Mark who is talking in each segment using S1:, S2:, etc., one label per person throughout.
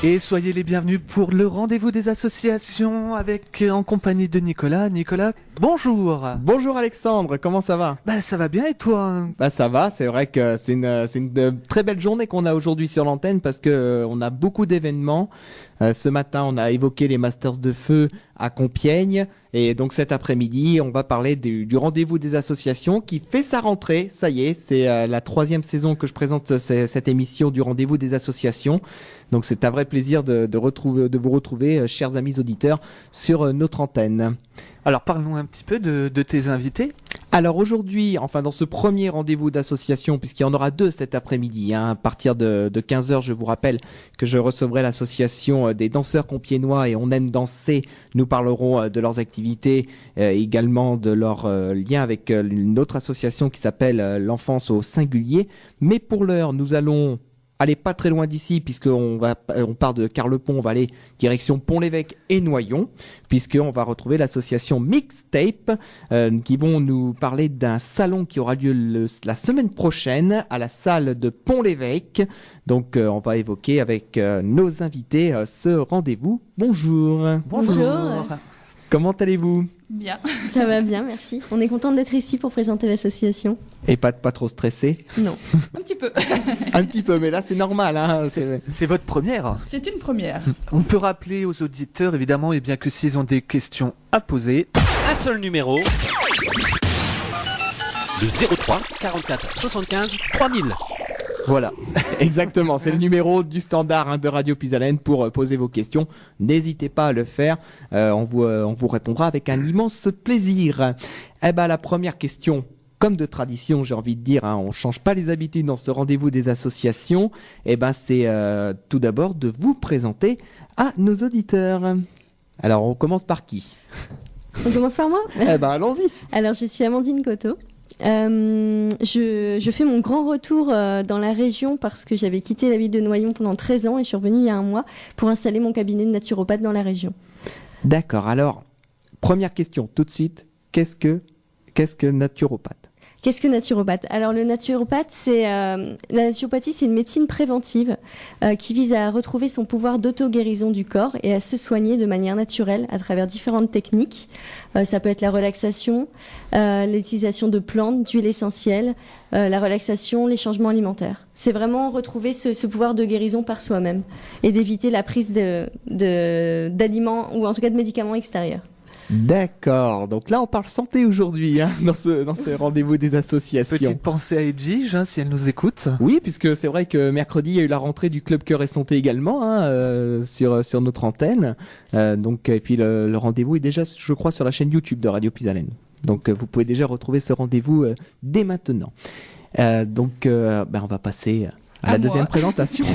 S1: Et soyez les bienvenus pour le rendez-vous des associations en compagnie de Nicolas. Nicolas, bonjour.
S2: Bonjour Alexandre, comment ça va ?
S1: Ça va bien et toi ?
S2: Ça va, c'est vrai que c'est une très belle journée qu'on a aujourd'hui sur l'antenne parce que on a beaucoup d'événements. Ce matin, on a évoqué les Masters de Feu à Compiègne et donc cet après-midi, on va parler du rendez-vous des associations qui fait sa rentrée. Ça y est, c'est la 3e saison que je présente cette émission du rendez-vous des associations. Donc c'est un vrai plaisir de vous retrouver, chers amis auditeurs, sur notre antenne.
S1: Alors parle-nous un petit peu de tes invités.
S2: Alors aujourd'hui, dans ce premier rendez-vous d'association, puisqu'il y en aura 2 cet après-midi, à partir de 15h, je vous rappelle que je recevrai l'association des danseurs compiègnois et On aime danser. Nous parlerons de leurs activités, également de leur lien avec une autre association qui s'appelle l'enfance au singulier. Mais pour l'heure, nous allons aller pas très loin d'ici, puisqu'on part de Carlepont, on va aller direction Pont-l'Évêque et Noyon, puisqu'on va retrouver l'association Mixtape, qui vont nous parler d'un salon qui aura lieu la semaine prochaine à la salle de Pont-l'Évêque. Donc on va évoquer avec nos invités ce rendez-vous. Bonjour.
S3: Bonjour.
S2: Comment allez-vous ?
S3: Bien.
S4: Ça va bien, merci. On est contente d'être ici pour présenter l'association.
S2: Et pas trop stressé ?
S4: Non.
S3: Un petit peu.
S2: Un petit peu, mais là c'est normal. Hein,
S1: c'est votre première ?
S3: C'est une première.
S1: On peut rappeler aux auditeurs, évidemment, et bien que s'ils ont des questions à poser,
S5: un seul numéro, le 03 44 75 3000.
S2: Voilà, exactement, c'est le numéro du standard de Radio Puisalène pour poser vos questions. N'hésitez pas à le faire, on vous répondra avec un immense plaisir. La première question, comme de tradition, j'ai envie de dire, on change pas les habitudes dans ce rendez-vous des associations. C'est tout d'abord de vous présenter à nos auditeurs. Alors, on commence par qui ?
S4: On commence par moi ?
S2: Allons-y.
S4: Alors, je suis Amandine Coteau. Je fais mon grand retour dans la région parce que j'avais quitté la ville de Noyon pendant 13 ans et je suis revenue il y a un mois pour installer mon cabinet de naturopathe dans la région.
S2: D'accord, alors, première question tout de suite, qu'est-ce que naturopathe ?
S4: Qu'est-ce que naturopathe ? Alors le naturopathe, la naturopathie, c'est une médecine préventive qui vise à retrouver son pouvoir d'auto-guérison du corps et à se soigner de manière naturelle à travers différentes techniques. Ça peut être la relaxation, l'utilisation de plantes, d'huiles essentielles, la relaxation, les changements alimentaires. C'est vraiment retrouver ce pouvoir de guérison par soi-même et d'éviter la prise d'aliments ou en tout cas de médicaments extérieurs.
S2: D'accord, donc là on parle santé aujourd'hui dans ce rendez-vous des associations.
S1: Petite pensée à Edwige si elle nous écoute.
S2: Oui, puisque c'est vrai que mercredi il y a eu la rentrée du Club Cœur et Santé également sur notre antenne. Et puis le rendez-vous est déjà, je crois, sur la chaîne YouTube de Radio Puisalène. Donc vous pouvez déjà retrouver ce rendez-vous dès maintenant. On va passer à la deuxième présentation.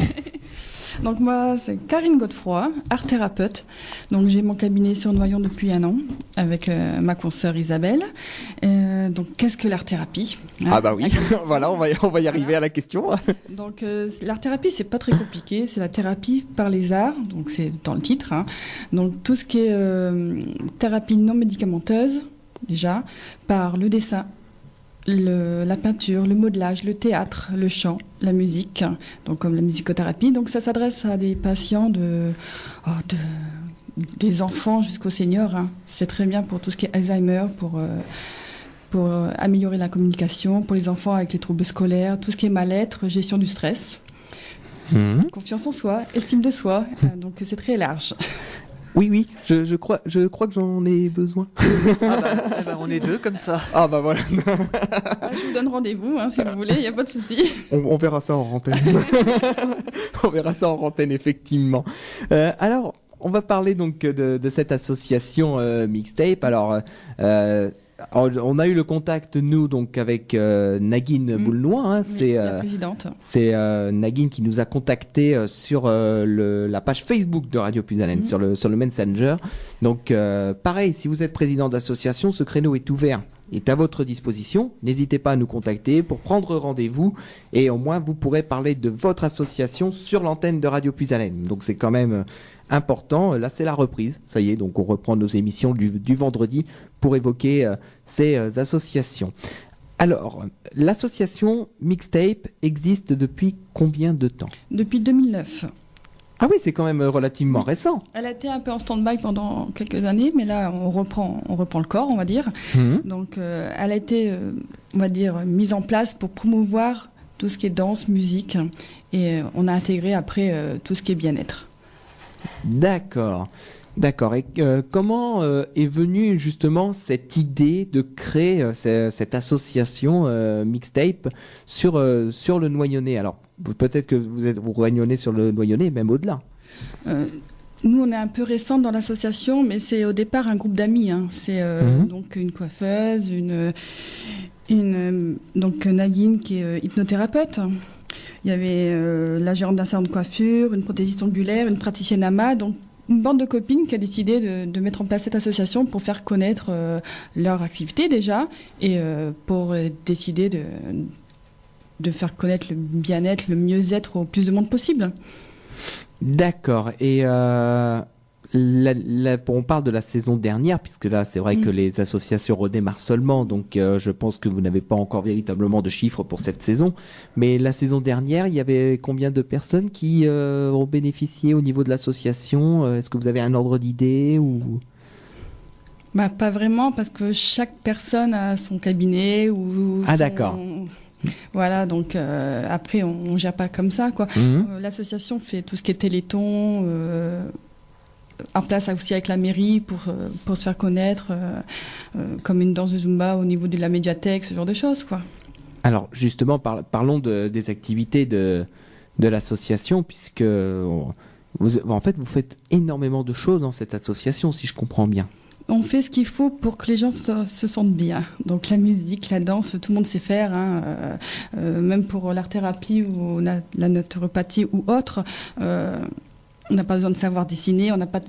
S3: Donc moi, c'est Karine Godefroy, art thérapeute. Donc j'ai mon cabinet sur Noyon depuis 1 an avec ma consoeur Isabelle. Donc qu'est-ce que l'art thérapie ?
S2: Oui, voilà, on va y arriver à la question.
S3: Donc l'art thérapie, c'est pas très compliqué, c'est la thérapie par les arts, donc c'est dans le titre. Donc tout ce qui est thérapie non médicamenteuse, déjà, par le dessin, la peinture, le modelage, le théâtre, le chant, la musique, donc comme la musicothérapie. Donc ça s'adresse à des patients des enfants jusqu'aux seniors. C'est très bien pour tout ce qui est Alzheimer, pour améliorer la communication, pour les enfants avec les troubles scolaires, tout ce qui est mal-être, gestion du stress, confiance en soi, estime de soi. Donc c'est très large.
S2: Oui, je crois que j'en ai besoin.
S1: On est 2 comme ça.
S2: Voilà.
S3: Je vous donne rendez-vous si vous voulez, il n'y a pas de souci.
S2: On verra ça en antenne. On verra ça en antenne, effectivement. Alors, on va parler donc de cette association Mixtape. Alors, on a eu le contact, nous, donc avec Naguine Boulnois.
S3: La présidente.
S2: C'est Naguine qui nous a contactés sur la page Facebook de Radio Puisalène, sur le Messenger. Donc, pareil, si vous êtes président d'association, ce créneau est ouvert, est à votre disposition. N'hésitez pas à nous contacter pour prendre rendez-vous et au moins vous pourrez parler de votre association sur l'antenne de Radio Puisalène. Donc, c'est quand même important. Là, c'est la reprise. Ça y est, donc on reprend nos émissions du vendredi pour évoquer ces associations. Alors, l'association Mixtape existe depuis combien de temps ?
S3: Depuis 2009.
S2: Ah oui, c'est quand même relativement récent.
S3: Elle a été un peu en stand-by pendant quelques années, mais là, on reprend le corps, on va dire. Donc, elle a été, on va dire, mise en place pour promouvoir tout ce qui est danse, musique, et on a intégré après tout ce qui est bien-être.
S2: D'accord. D'accord. Et comment est venue justement cette idée de créer cette association Mixtape sur le Noyonnais? Alors, peut-être que vous Noyonnais sur le Noyonnais, même au-delà.
S3: Nous, on est un peu récents dans l'association, mais c'est au départ un groupe d'amis. Hein. C'est donc une coiffeuse, donc Nagin qui est hypnothérapeute. Il y avait la gérante d'un salon de coiffure, une prothésiste ongulaire, une praticienne AMA, donc une bande de copines qui a décidé de mettre en place cette association pour faire connaître leur activité déjà et pour décider de faire connaître le bien-être, le mieux-être au plus de monde possible.
S2: D'accord. Et on parle de la saison dernière, puisque là, c'est vrai que les associations redémarrent seulement, donc je pense que vous n'avez pas encore véritablement de chiffres pour cette saison. Mais la saison dernière, il y avait combien de personnes qui ont bénéficié au niveau de l'association? Est-ce que vous avez un ordre d'idée ou...
S3: Pas vraiment, parce que chaque personne a son cabinet ou
S2: d'accord.
S3: Voilà, donc après, on ne gère pas comme ça, quoi. L'association fait tout ce qui est téléthon, en place aussi avec la mairie pour se faire connaître, comme une danse de Zumba au niveau de la médiathèque, ce genre de choses, quoi.
S2: Alors, justement, parlons des activités de l'association, puisque en fait, vous faites énormément de choses dans cette association, si je comprends bien.
S3: On fait ce qu'il faut pour que les gens se sentent bien. Donc la musique, la danse, tout le monde sait faire. Hein. Même pour l'art-thérapie ou la naturopathie ou autre, on n'a pas besoin de savoir dessiner, on n'a pas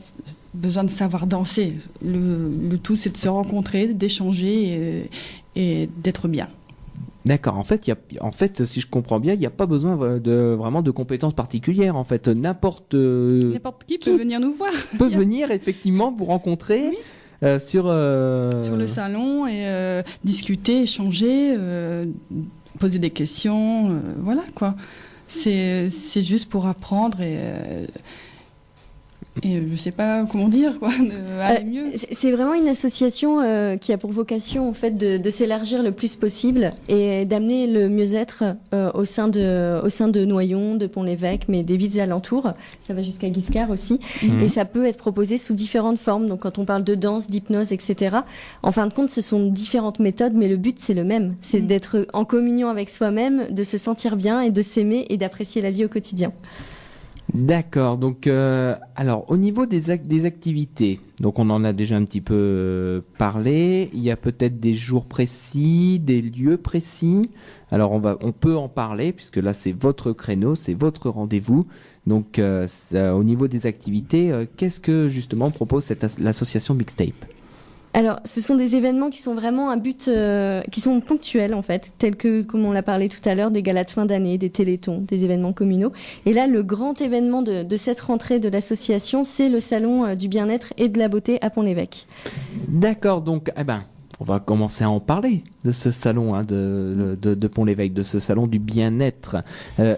S3: besoin de savoir danser. Le tout, c'est de se rencontrer, d'échanger et d'être bien.
S2: D'accord. En fait, si je comprends bien, il n'y a pas besoin vraiment de compétences particulières. En fait, n'importe
S3: qui peut venir nous voir.
S2: Peut venir effectivement vous rencontrer. Oui. Sur
S3: le salon et discuter, échanger, poser des questions, voilà quoi. C'est juste pour apprendre et je sais pas comment dire quoi, aller mieux.
S4: C'est vraiment une association qui a pour vocation en fait de s'élargir le plus possible et d'amener le mieux-être au sein de Noyon, de Pont-l'Évêque, mais des villes alentours. Ça va jusqu'à Guiscard aussi. Et ça peut être proposé sous différentes formes. Donc quand on parle de danse, d'hypnose, etc. En fin de compte, ce sont différentes méthodes, mais le but c'est le même. C'est d'être en communion avec soi-même, de se sentir bien et de s'aimer et d'apprécier la vie au quotidien.
S2: D'accord, donc alors au niveau des activités, donc on en a déjà un petit peu parlé, il y a peut-être des jours précis, des lieux précis, alors on peut en parler puisque là c'est votre créneau, c'est votre rendez-vous, donc au niveau des activités, qu'est-ce que justement propose l'association Mixtape ?
S4: Alors, ce sont des événements qui sont vraiment un but, qui sont ponctuels en fait, tels que, comme on l'a parlé tout à l'heure, des galas de fin d'année, des téléthons, des événements communaux. Et là, le grand événement de cette rentrée de l'association, c'est le salon du bien-être et de la beauté à Pont-l'Évêque. D'accord, donc,
S2: on va commencer à en parler de ce salon de Pont-l'Évêque, de ce salon du bien-être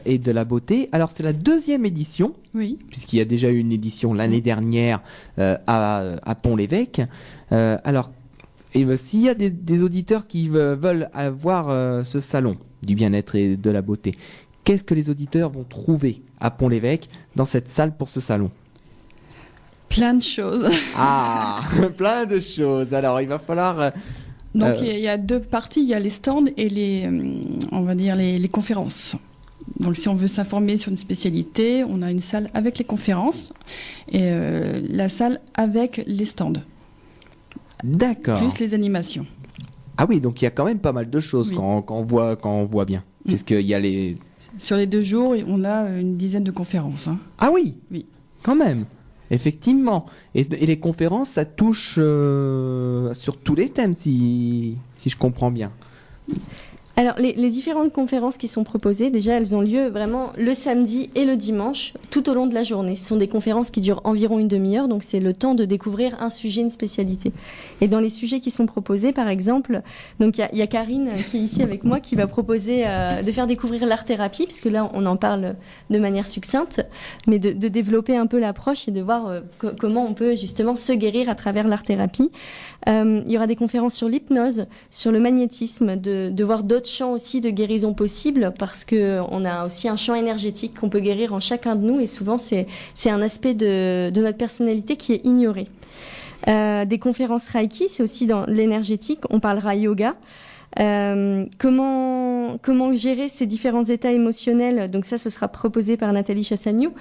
S2: et de la beauté. Alors, c'est la 2e édition,
S3: oui,
S2: puisqu'il y a déjà eu une édition l'année dernière à Pont-l'Évêque. Alors, s'il y a des auditeurs qui veulent avoir ce salon du bien-être et de la beauté, qu'est-ce que les auditeurs vont trouver à Pont-l'Évêque dans cette salle pour ce salon ?
S3: Plein de choses.
S2: Ah, plein de choses. Alors, il va falloir...
S3: Donc, il y a 2 parties. Il y a les stands et les conférences. Donc, si on veut s'informer sur une spécialité, on a une salle avec les conférences et la salle avec les stands.
S2: D'accord.
S3: Plus les animations.
S2: Ah oui, donc il y a quand même pas mal de choses quand on voit bien. Puisqu'il y a les...
S3: Sur les 2 jours, on a une dizaine de conférences. Hein.
S2: Ah oui,
S3: oui,
S2: quand même. Effectivement. Et les conférences, ça touche sur tous les thèmes, si je comprends bien.
S4: Alors, les différentes conférences qui sont proposées, déjà, elles ont lieu vraiment le samedi et le dimanche, tout au long de la journée. Ce sont des conférences qui durent environ une demi-heure, donc c'est le temps de découvrir un sujet, une spécialité. Et dans les sujets qui sont proposés, par exemple, donc il y a Karine qui est ici avec moi, qui va proposer de faire découvrir l'art-thérapie, puisque là, on en parle de manière succincte, mais de développer un peu l'approche et de voir comment on peut justement se guérir à travers l'art-thérapie. Il y aura des conférences sur l'hypnose, sur le magnétisme, de voir d'autres champs aussi de guérison possibles, parce qu'on a aussi un champ énergétique qu'on peut guérir en chacun de nous, et souvent c'est un aspect de notre personnalité qui est ignoré. Des conférences Reiki, c'est aussi dans l'énergétique, on parlera yoga. Comment gérer ces différents états émotionnels, donc ça ce sera proposé par Nathalie Chassagnou.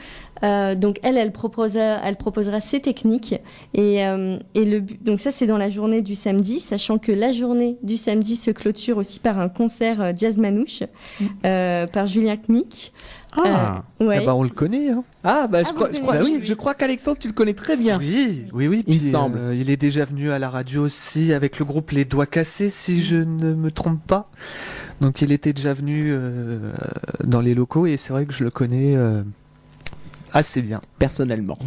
S4: Donc elle proposera ses techniques donc ça c'est dans la journée du samedi, sachant que la journée du samedi se clôture aussi par un concert jazz manouche par Julien Kmick.
S1: Ouais. On le connaît. Hein.
S2: Je crois qu'Alexandre, tu le connais très bien.
S1: Oui.
S2: Il me semble.
S1: Il est déjà venu à la radio aussi avec le groupe Les Doigts Cassés, si je ne me trompe pas. Donc il était déjà venu dans les locaux et c'est vrai que je le connais assez bien.
S2: Personnellement.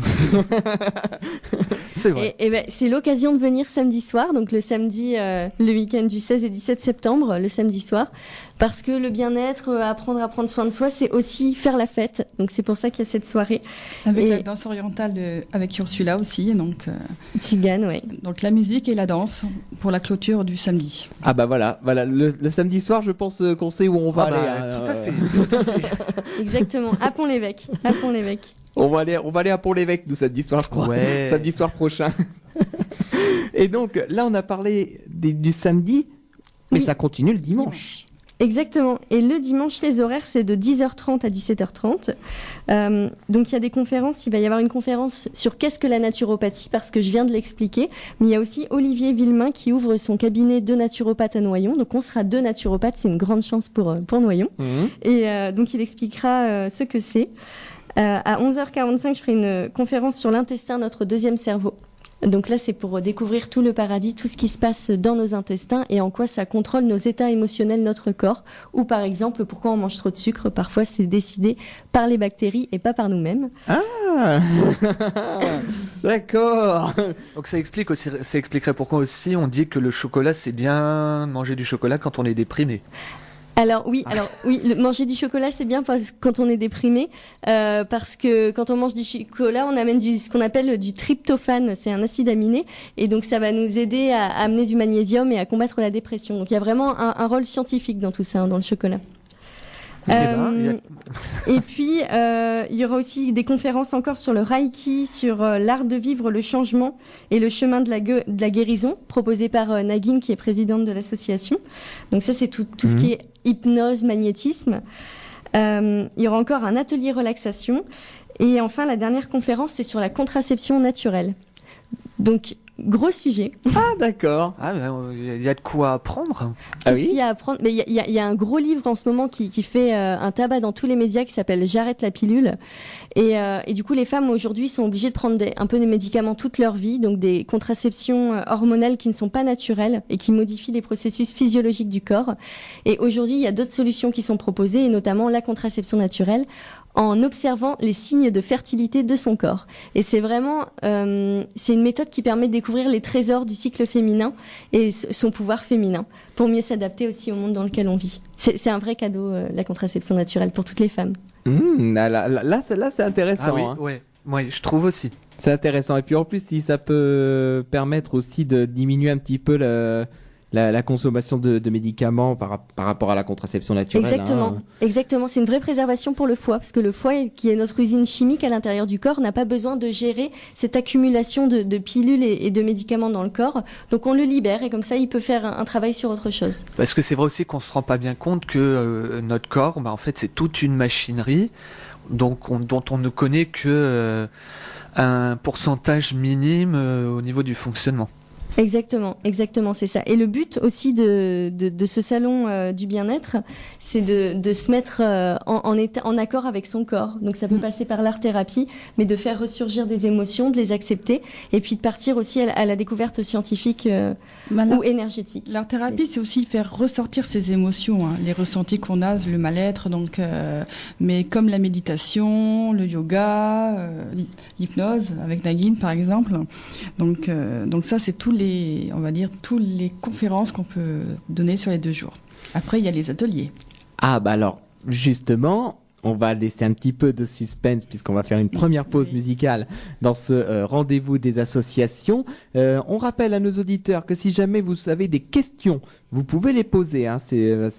S1: C'est vrai.
S4: Et c'est l'occasion de venir samedi soir, donc le samedi, le week-end du 16 et 17 septembre, le samedi soir, parce que le bien-être, apprendre à prendre soin de soi, c'est aussi faire la fête. Donc c'est pour ça qu'il y a cette soirée.
S3: Avec la danse orientale avec Ursula aussi, donc
S4: Tzigane, ouais.
S3: Donc la musique et la danse pour la clôture du samedi.
S2: Ah bah voilà, le samedi soir, je pense qu'on sait où on va aller.
S1: Tout à fait.
S4: Exactement, à Pont-l'Évêque.
S2: On va aller à Pont-l'Évêque nous samedi soir, je crois.
S1: Ouais.
S2: Samedi soir prochain. Et donc là, on a parlé du samedi, mais ça continue le dimanche.
S4: Exactement. Et le dimanche, les horaires, c'est de 10h30 à 17h30. Donc il y a des conférences. Il va y avoir une conférence sur qu'est-ce que la naturopathie, parce que je viens de l'expliquer. Mais il y a aussi Olivier Villemain qui ouvre son cabinet de naturopathe à Noyon. Donc on sera 2 naturopathes. C'est une grande chance pour Noyon. Et donc il expliquera ce que c'est. À 11h45, je ferai une conférence sur l'intestin, notre deuxième cerveau. Donc là, c'est pour découvrir tout le paradis, tout ce qui se passe dans nos intestins et en quoi ça contrôle nos états émotionnels, notre corps. Ou par exemple, pourquoi on mange trop de sucre. Parfois, c'est décidé par les bactéries et pas par nous-mêmes.
S2: Ah d'accord.
S1: Donc ça expliquerait pourquoi aussi on dit que le chocolat, c'est bien manger du chocolat quand on est déprimé.
S4: Alors oui, manger du chocolat c'est bien quand on est déprimé, parce que quand on mange du chocolat, on amène ce qu'on appelle du tryptophane, c'est un acide aminé, et donc ça va nous aider à amener du magnésium et à combattre la dépression. Donc il y a vraiment un rôle scientifique dans tout ça, dans le chocolat. Et puis, il y aura aussi des conférences encore sur le Reiki, sur l'art de vivre le changement et le chemin de la guérison, proposé par Nagin, qui est présidente de l'association. Donc ça, c'est tout ce qui est hypnose, magnétisme. Il y aura encore un atelier relaxation. Et enfin, la dernière conférence, c'est sur la contraception naturelle. Donc, gros sujet.
S2: Ah, d'accord.
S1: Ah, il y a de quoi apprendre.
S2: Ah oui.
S4: Qu'est-ce qu'il y a à apprendre? Mais il y a un gros livre en ce moment qui fait un tabac dans tous les médias qui s'appelle J'arrête la pilule. Et du coup, les femmes aujourd'hui sont obligées de prendre un peu des médicaments toute leur vie, donc des contraceptions hormonales qui ne sont pas naturelles et qui modifient les processus physiologiques du corps. Et aujourd'hui, il y a d'autres solutions qui sont proposées, et notamment la contraception naturelle, en observant les signes de fertilité de son corps. Et c'est vraiment, c'est une méthode qui permet de découvrir les trésors du cycle féminin et son pouvoir féminin, pour mieux s'adapter aussi au monde dans lequel on vit. C'est un vrai cadeau, la contraception naturelle, pour toutes les femmes.
S2: Là, c'est intéressant.
S1: Ah oui, ouais, je trouve aussi.
S2: C'est intéressant. Et puis en plus, si ça peut permettre aussi de diminuer un petit peu la consommation de médicaments par rapport à la contraception naturelle.
S4: Exactement. C'est une vraie préservation pour le foie, parce que le foie, qui est notre usine chimique à l'intérieur du corps, n'a pas besoin de gérer cette accumulation de pilules et de médicaments dans le corps. Donc on le libère, et comme ça, il peut faire un travail sur autre chose.
S1: Parce que c'est vrai aussi qu'on se rend pas bien compte que notre corps, en fait, c'est toute une machinerie, dont on ne connaît que un pourcentage minime au niveau du fonctionnement.
S4: Exactement, c'est ça. Et le but aussi de ce salon du bien-être, c'est de se mettre en accord avec son corps. Donc ça peut passer par l'art-thérapie, mais de faire ressurgir des émotions, de les accepter, et puis de partir aussi à la découverte scientifique ou énergétique.
S3: L'art-thérapie, c'est aussi faire ressortir ses émotions, hein, les ressentis qu'on a, le mal-être, donc, mais comme la méditation, le yoga, l'hypnose, avec Nagin par exemple. Donc ça, c'est toutes les conférences qu'on peut donner sur les 2 jours. Après, il y a les ateliers.
S2: Ah bah alors, justement, on va laisser un petit peu de suspense puisqu'on va faire une première pause musicale dans ce rendez-vous des associations. On rappelle à nos auditeurs que si jamais vous avez des questions, vous pouvez les poser. Hein.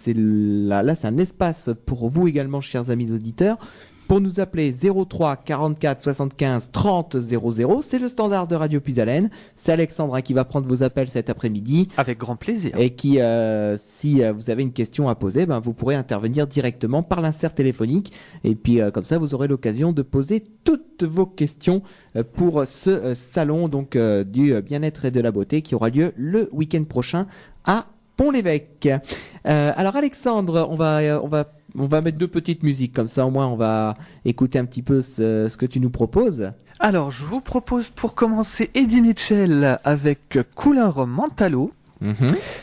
S2: Là, c'est un espace pour vous également, chers amis auditeurs. Pour nous appeler 03 44 75 30 00, c'est le standard de Radio Puisalène. C'est Alexandre qui va prendre vos appels cet après-midi.
S1: Avec grand plaisir.
S2: Et qui, si vous avez une question à poser, vous pourrez intervenir directement par l'insert téléphonique. Et puis comme ça, vous aurez l'occasion de poser toutes vos questions pour ce salon donc du bien-être et de la beauté qui aura lieu le week-end prochain à Pont-l'Évêque. Alors Alexandre, on va mettre 2 petites musiques, comme ça au moins on va écouter un petit peu ce que tu nous proposes.
S1: Alors je vous propose pour commencer Eddie Mitchell avec Couleur Mentalo,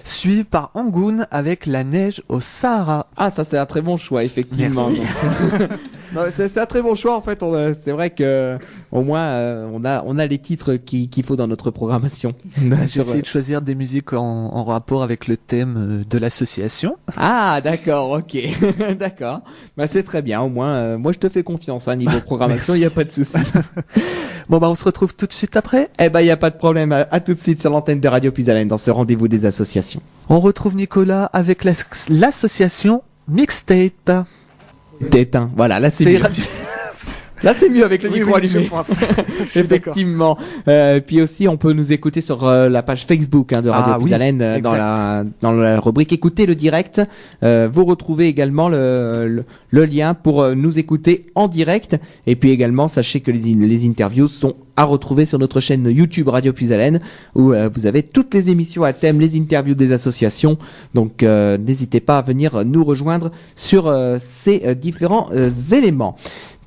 S1: suivi par Angoon avec La neige au Sahara.
S2: Ah, ça c'est un très bon choix, effectivement. Non, c'est un très bon choix en fait. C'est vrai que au moins on a les titres qu'il faut dans notre programmation.
S1: J'ai essayé de choisir des musiques en rapport avec le thème de l'association.
S2: Ah d'accord, ok, d'accord. C'est très bien. Au moins, moi je te fais confiance niveau programmation. Il y a pas de souci.
S1: Bon on se retrouve tout de suite après.
S2: Eh il y a pas de problème. À tout de suite sur l'antenne de Radio Puisalène dans ce rendez-vous des associations.
S1: On retrouve Nicolas avec l'association Mixtape.
S2: T'éteins. Voilà, là c'est mieux. Là c'est mieux avec le micro allumé.
S1: Je pense.
S2: Effectivement. Puis aussi on peut nous écouter sur la page Facebook de Radio Puisalène dans la rubrique écoutez le direct. Vous retrouvez également le lien pour nous écouter en direct. Et puis également sachez que les interviews sont à retrouver sur notre chaîne YouTube Radio Puisalène où vous avez toutes les émissions à thème, les interviews des associations. Donc n'hésitez pas à venir nous rejoindre sur ces différents éléments.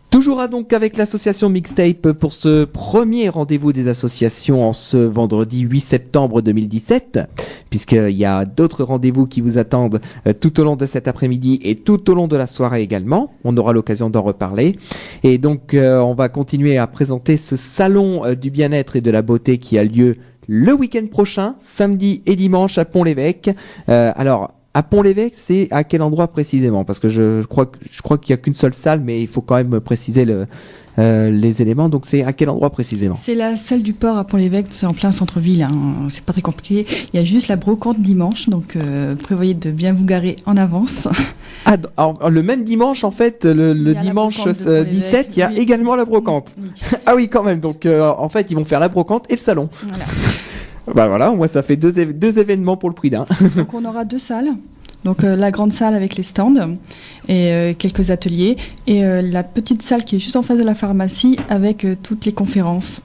S2: Toujours donc avec l'association Mixtape pour ce premier rendez-vous des associations en ce vendredi 8 septembre 2017, puisqu'il y a d'autres rendez-vous qui vous attendent tout au long de cet après-midi et tout au long de la soirée également. On aura l'occasion d'en reparler. Et donc on va continuer à présenter ce salon du bien-être et de la beauté qui a lieu le week-end prochain, samedi et dimanche à Pont-l'Évêque. Alors, à Pont-l'Évêque, c'est à quel endroit précisément? Parce que je crois qu'il n'y a qu'une seule salle, mais il faut quand même préciser les éléments. Donc c'est à quel endroit précisément? C'est
S3: la salle du port à Pont-l'Évêque, c'est en plein centre-ville. Hein. C'est pas très compliqué. Il y a juste la brocante dimanche, donc prévoyez de bien vous garer en avance.
S2: Ah, alors, le même dimanche en fait, le dimanche 17, il y a également la brocante. Oui. Ah oui, quand même. Donc en fait, ils vont faire la brocante et le salon.
S3: Voilà.
S2: Voilà, moi ça fait deux événements pour le prix d'un.
S3: Donc on aura 2 salles. Donc la grande salle avec les stands et quelques ateliers et la petite salle qui est juste en face de la pharmacie avec toutes les conférences.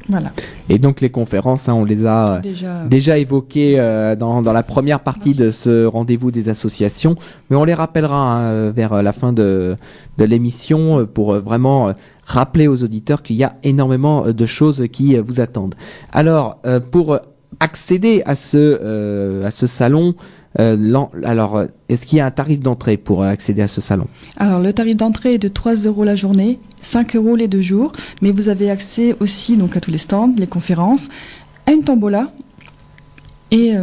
S3: Voilà.
S2: Et donc les conférences, on les a déjà évoquées dans la première partie de ce rendez-vous des associations, mais on les rappellera vers la fin de l'émission pour vraiment rappeler aux auditeurs qu'il y a énormément de choses qui vous attendent. Alors pour accéder à ce salon, alors est-ce qu'il y a un tarif d'entrée pour accéder à ce salon?
S3: Alors le tarif d'entrée est de 3 € la journée, 5 € les 2 jours, mais vous avez accès aussi donc à tous les stands, les conférences, à une tombola et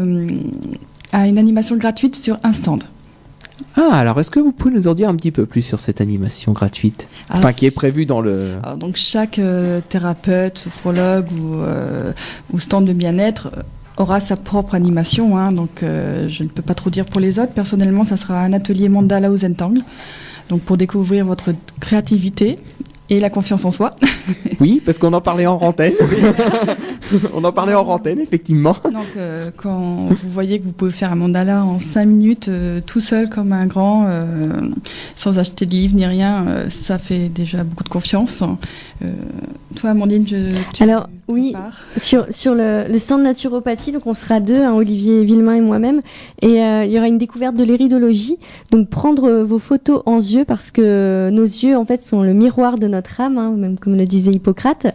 S3: à une animation gratuite sur un stand.
S2: Ah, alors est-ce que vous pouvez nous en dire un petit peu plus sur cette animation gratuite, qui est prévue dans le...
S3: Alors, donc chaque thérapeute, sophrologue ou stand de bien-être aura sa propre animation, hein, donc je ne peux pas trop dire pour les autres. Personnellement, ça sera un atelier mandala au Zentangle, donc pour découvrir votre créativité et la confiance en soi.
S2: Oui, parce qu'on en parlait en antenne. On en parlait en antenne, effectivement.
S3: Donc, quand vous voyez que vous pouvez faire un mandala en 5 minutes, tout seul comme un grand, sans acheter de livre ni rien, ça fait déjà beaucoup de confiance. Toi, Amandine,
S4: Alors, Oui,
S3: part.
S4: sur le stand naturopathie, donc on sera deux, hein, Olivier Villemain et moi-même, et il y aura une découverte de l'iridologie. Donc prendre vos photos en yeux, parce que nos yeux en fait sont le miroir de notre âme, hein, même comme le disait Hippocrate,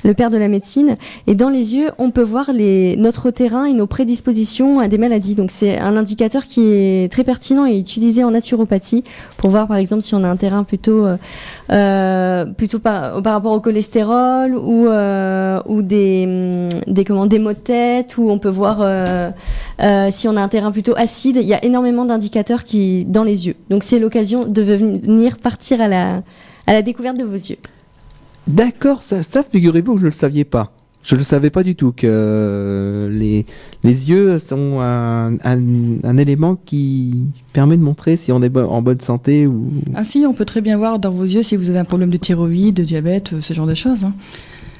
S4: le père de la médecine. Et dans les yeux, on peut voir notre terrain et nos prédispositions à des maladies. Donc c'est un indicateur qui est très pertinent et utilisé en naturopathie pour voir par exemple si on a un terrain plutôt par rapport au cholestérol ou des maux de tête, où on peut voir si on a un terrain plutôt acide. Il y a énormément d'indicateurs dans les yeux. Donc c'est l'occasion de venir partir à la découverte de vos yeux.
S2: D'accord, ça figurez-vous que je ne le saviez pas. Je ne le savais pas du tout que les yeux sont un élément qui permet de montrer si on est en bonne santé ou...
S3: Ah si, on peut très bien voir dans vos yeux si vous avez un problème de thyroïde, de diabète, ce genre de choses. Hein.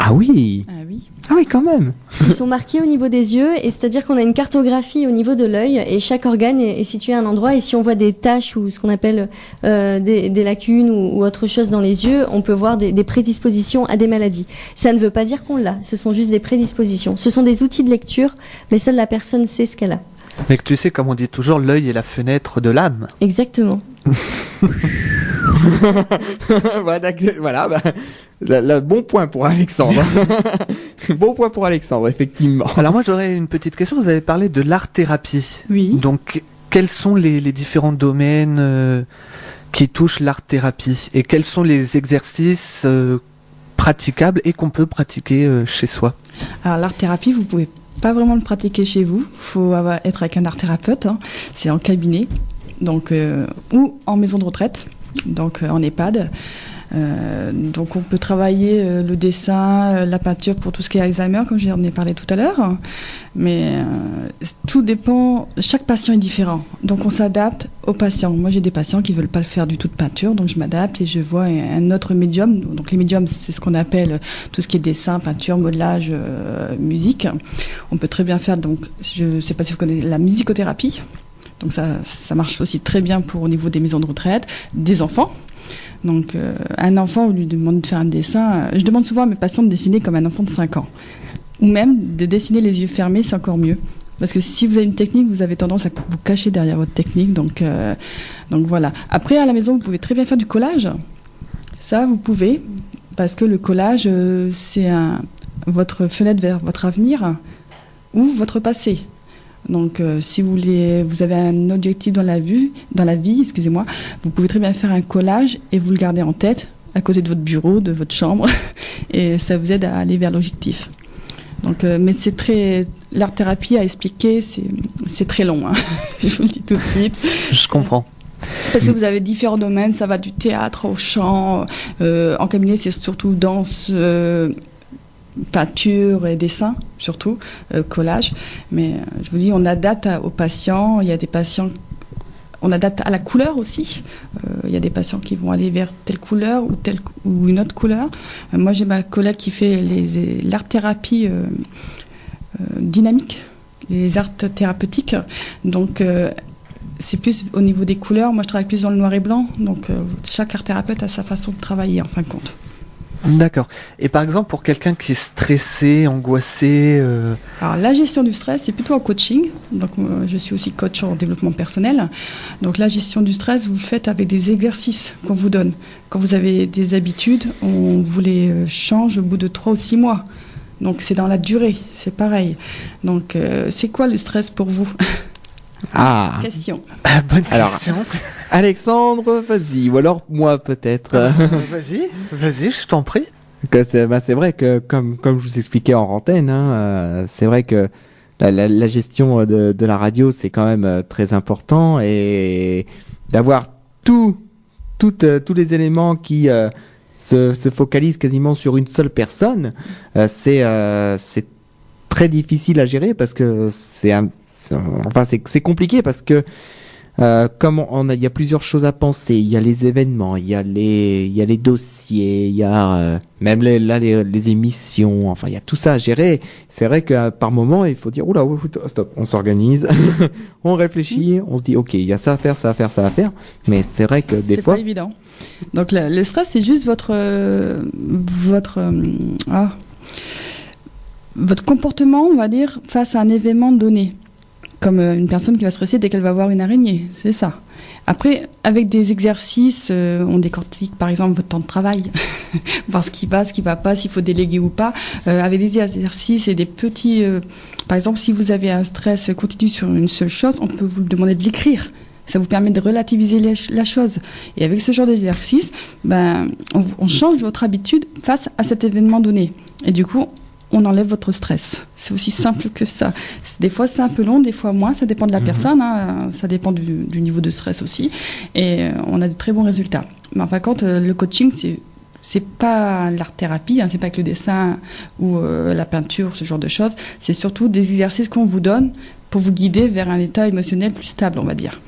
S2: Ah oui.
S3: Ah oui.
S2: Ah oui, quand même.
S4: Ils sont marqués au niveau des yeux, et c'est-à-dire qu'on a une cartographie au niveau de l'œil, et chaque organe est situé à un endroit, et si on voit des taches ou ce qu'on appelle des lacunes ou autre chose dans les yeux, on peut voir des prédispositions à des maladies. Ça ne veut pas dire qu'on l'a, ce sont juste des prédispositions. Ce sont des outils de lecture, mais seule la personne sait ce qu'elle a.
S1: Mais que tu sais, comme on dit toujours, l'œil est la fenêtre de l'âme.
S4: Exactement.
S2: Voilà, bon point pour Alexandre. Bon point pour Alexandre, effectivement.
S1: Alors moi j'aurais une petite question, vous avez parlé de l'art-thérapie.
S3: Oui.
S1: Donc quels sont les différents domaines qui touchent l'art-thérapie et quels sont les exercices praticables et qu'on peut pratiquer chez soi?
S3: Alors l'art-thérapie, vous pouvez pas vraiment le pratiquer chez vous. Il faut être avec un art-thérapeute. Hein. C'est en cabinet, donc ou en maison de retraite, donc en EHPAD. Donc on peut travailler le dessin, la peinture pour tout ce qui est Alzheimer, comme j'en ai parlé tout à l'heure. Mais tout dépend, chaque patient est différent. Donc on s'adapte aux patients. Moi j'ai des patients qui ne veulent pas le faire du tout de peinture, donc je m'adapte et je vois un autre médium. Donc les médiums, c'est ce qu'on appelle tout ce qui est dessin, peinture, modelage, musique. On peut très bien faire, donc je ne sais pas si vous connaissez la musicothérapie. Donc ça marche aussi très bien au niveau des maisons de retraite, des enfants. Donc, un enfant, on lui demande de faire un dessin. Je demande souvent à mes patients de dessiner comme un enfant de 5 ans. Ou même de dessiner les yeux fermés, c'est encore mieux. Parce que si vous avez une technique, vous avez tendance à vous cacher derrière votre technique. Donc voilà. Après, à la maison, vous pouvez très bien faire du collage. Ça, vous pouvez. Parce que le collage, c'est votre fenêtre vers votre avenir ou votre passé. Donc, si vous avez un objectif dans la vie, vous pouvez très bien faire un collage et vous le gardez en tête, à côté de votre bureau, de votre chambre, et ça vous aide à aller vers l'objectif. Donc, mais l'art-thérapie à expliquer, c'est très long, hein. Je vous le dis tout de suite.
S1: Je comprends.
S3: Parce que vous avez différents domaines, ça va du théâtre au chant, en cabinet c'est surtout danse, peinture et dessin, surtout, collage. Mais je vous dis, on adapte aux patients. Il y a des patients, on adapte à la couleur aussi. Il y a des patients qui vont aller vers telle couleur ou une autre couleur. Moi, j'ai ma collègue qui fait l'art-thérapie dynamique, les arts thérapeutiques. Donc, c'est plus au niveau des couleurs. Moi, je travaille plus dans le noir et blanc. Donc, chaque art-thérapeute a sa façon de travailler, en fin de compte.
S1: D'accord. Et par exemple, pour quelqu'un qui est stressé, angoissé...
S3: Alors, la gestion du stress, c'est plutôt en coaching. Donc, je suis aussi coach en développement personnel. Donc, la gestion du stress, vous le faites avec des exercices qu'on vous donne. Quand vous avez des habitudes, on vous les change au bout de 3 ou 6 mois. Donc, c'est dans la durée, c'est pareil. Donc, c'est quoi le stress pour vous?
S2: Ah.
S3: Question.
S1: Bonne question.
S2: Alexandre, vas-y, ou alors moi peut-être.
S1: Vas-y, je t'en prie.
S2: C'est vrai que, comme je vous expliquais en antenne, hein, c'est vrai que la gestion de la radio, c'est quand même très important, et d'avoir tous les éléments qui se focalisent quasiment sur une seule personne, c'est très difficile à gérer, parce que c'est compliqué, parce que comme il y a plusieurs choses à penser, il y a les événements, il y a les dossiers, il y a même les émissions, enfin il y a tout ça à gérer. C'est vrai que par moment il faut dire oula, stop, on s'organise, on réfléchit, on se dit ok, il y a ça à faire, ça à faire, ça à faire. Mais c'est vrai que des fois
S3: c'est pas évident. Donc le stress, c'est juste votre comportement, on va dire, face à un événement donné. Comme une personne qui va stresser dès qu'elle va voir une araignée, c'est ça. Après, avec des exercices, on décortique par exemple votre temps de travail, voir ce qui va pas, s'il faut déléguer ou pas. Avec des exercices et des petits... par exemple, si vous avez un stress continu sur une seule chose, on peut vous demander de l'écrire. Ça vous permet de relativiser la chose. Et avec ce genre d'exercice, on change votre habitude face à cet événement donné. Et du coup, on enlève votre stress. C'est aussi simple que ça. Des fois, c'est un peu long, des fois moins. Ça dépend de la personne. Hein. Ça dépend du niveau de stress aussi. Et on a de très bons résultats. Mais enfin, quand le coaching, c'est pas l'art-thérapie, hein, c'est pas que le dessin ou la peinture, ce genre de choses. C'est surtout des exercices qu'on vous donne pour vous guider vers un état émotionnel plus stable, on va dire.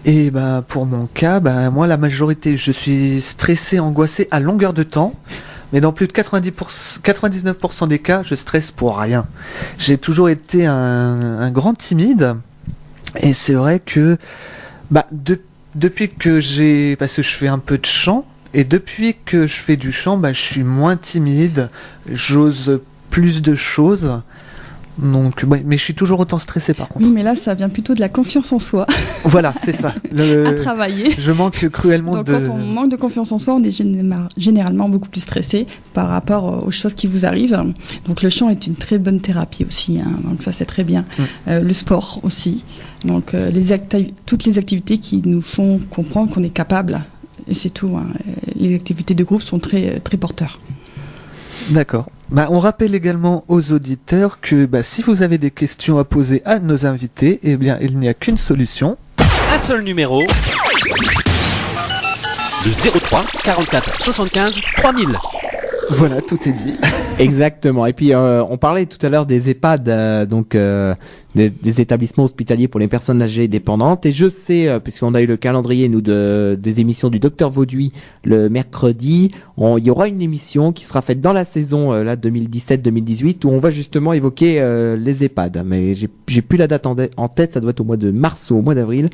S1: Et pour mon cas, moi la majorité, je suis stressé, angoissé à longueur de temps. Mais dans plus de 99% des cas, je stresse pour rien. J'ai toujours été un grand timide. Et c'est vrai que depuis que parce que je fais un peu de chant, et depuis que je fais du chant, je suis moins timide, j'ose plus de choses. Donc, mais je suis toujours autant stressé par contre.
S3: Oui, mais là, ça vient plutôt de la confiance en soi.
S1: Voilà, c'est ça.
S3: À travailler.
S1: Je manque cruellement
S3: Donc, quand on manque de confiance en soi, on est généralement beaucoup plus stressé par rapport aux choses qui vous arrivent. Donc, le chant est une très bonne thérapie aussi. Hein. Donc, ça, c'est très bien. Le sport aussi. Donc, toutes les activités qui nous font comprendre qu'on est capable. Et c'est tout. Hein. Les activités de groupe sont très, très porteurs.
S1: D'accord. On rappelle également aux auditeurs que si vous avez des questions à poser à nos invités, eh bien, il n'y a qu'une solution.
S5: Un seul numéro. Le 03 44 75 3000.
S1: Voilà, tout est dit.
S2: Exactement. Et puis on parlait tout à l'heure des EHPAD, des établissements hospitaliers pour les personnes âgées dépendantes. Et je sais, puisqu'on a eu le calendrier des émissions du Docteur Vauduit le mercredi, il y aura une émission qui sera faite dans la saison 2017-2018 où on va justement évoquer les EHPAD. Mais j'ai plus la date en tête, ça doit être au mois de mars ou au mois d'avril.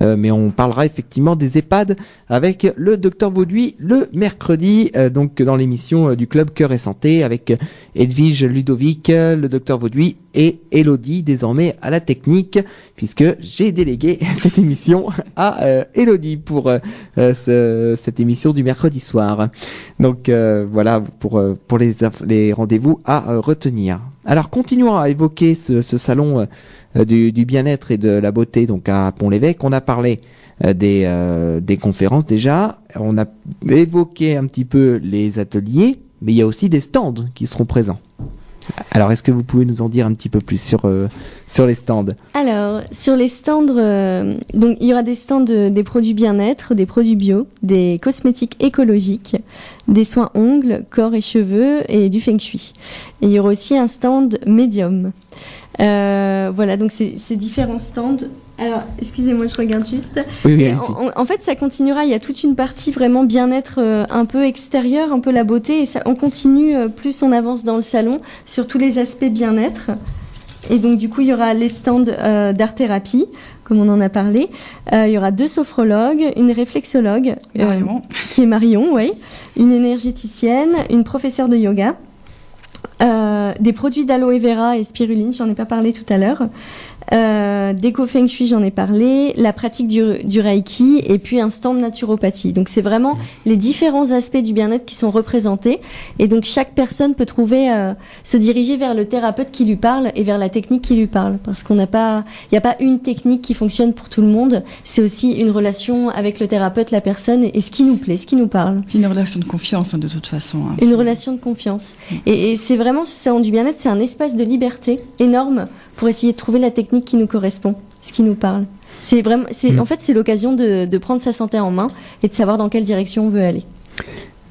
S2: Mais on parlera effectivement des EHPAD avec le Docteur Vauduit le mercredi, donc dans l'émission du Club Cœur et Santé avec Edwige Ludovic, le Docteur Vauduit et Elodie désormais à la technique, puisque j'ai délégué cette émission à Elodie pour cette émission du mercredi soir. Donc voilà pour les rendez-vous à retenir. Alors continuons à évoquer ce salon du bien-être et de la beauté donc à Pont-l'Évêque. On a parlé des conférences déjà, on a évoqué un petit peu les ateliers, mais il y a aussi des stands qui seront présents. Alors, est-ce que vous pouvez nous en dire un petit peu plus sur les stands ?
S4: Alors, sur les stands, donc il y aura des stands des produits bien-être, des produits bio, des cosmétiques écologiques, des soins ongles, corps et cheveux et du feng shui. Et il y aura aussi un stand médium. Voilà, donc ces différents stands. Alors, excusez-moi, je regarde juste.
S2: Oui,
S4: en fait, ça continuera. Il y a toute une partie vraiment bien-être un peu extérieure, un peu la beauté. Et on continue, plus on avance dans le salon, sur tous les aspects bien-être. Et donc, du coup, il y aura les stands d'art-thérapie, comme on en a parlé. Il y aura 2 sophrologues, une réflexologue, qui est Marion, oui, une énergéticienne, une professeure de yoga, des produits d'aloe vera et spiruline, j'en ai pas parlé tout à l'heure. Déco Feng Shui, j'en ai parlé, la pratique du Reiki et puis un stand naturopathie. Donc c'est vraiment les différents aspects du bien-être qui sont représentés et donc chaque personne peut trouver se diriger vers le thérapeute qui lui parle et vers la technique qui lui parle parce qu'il n'y a pas une technique qui fonctionne pour tout le monde, c'est aussi une relation avec le thérapeute, la personne et ce qui nous plaît, ce qui nous parle.
S3: C'est une relation de confiance de toute façon. Hein,
S4: une relation de confiance. Et c'est vraiment ce salon du bien-être, c'est un espace de liberté énorme pour essayer de trouver la technique qui nous correspond, ce qui nous parle. En fait, c'est l'occasion de prendre sa santé en main et de savoir dans quelle direction on veut aller.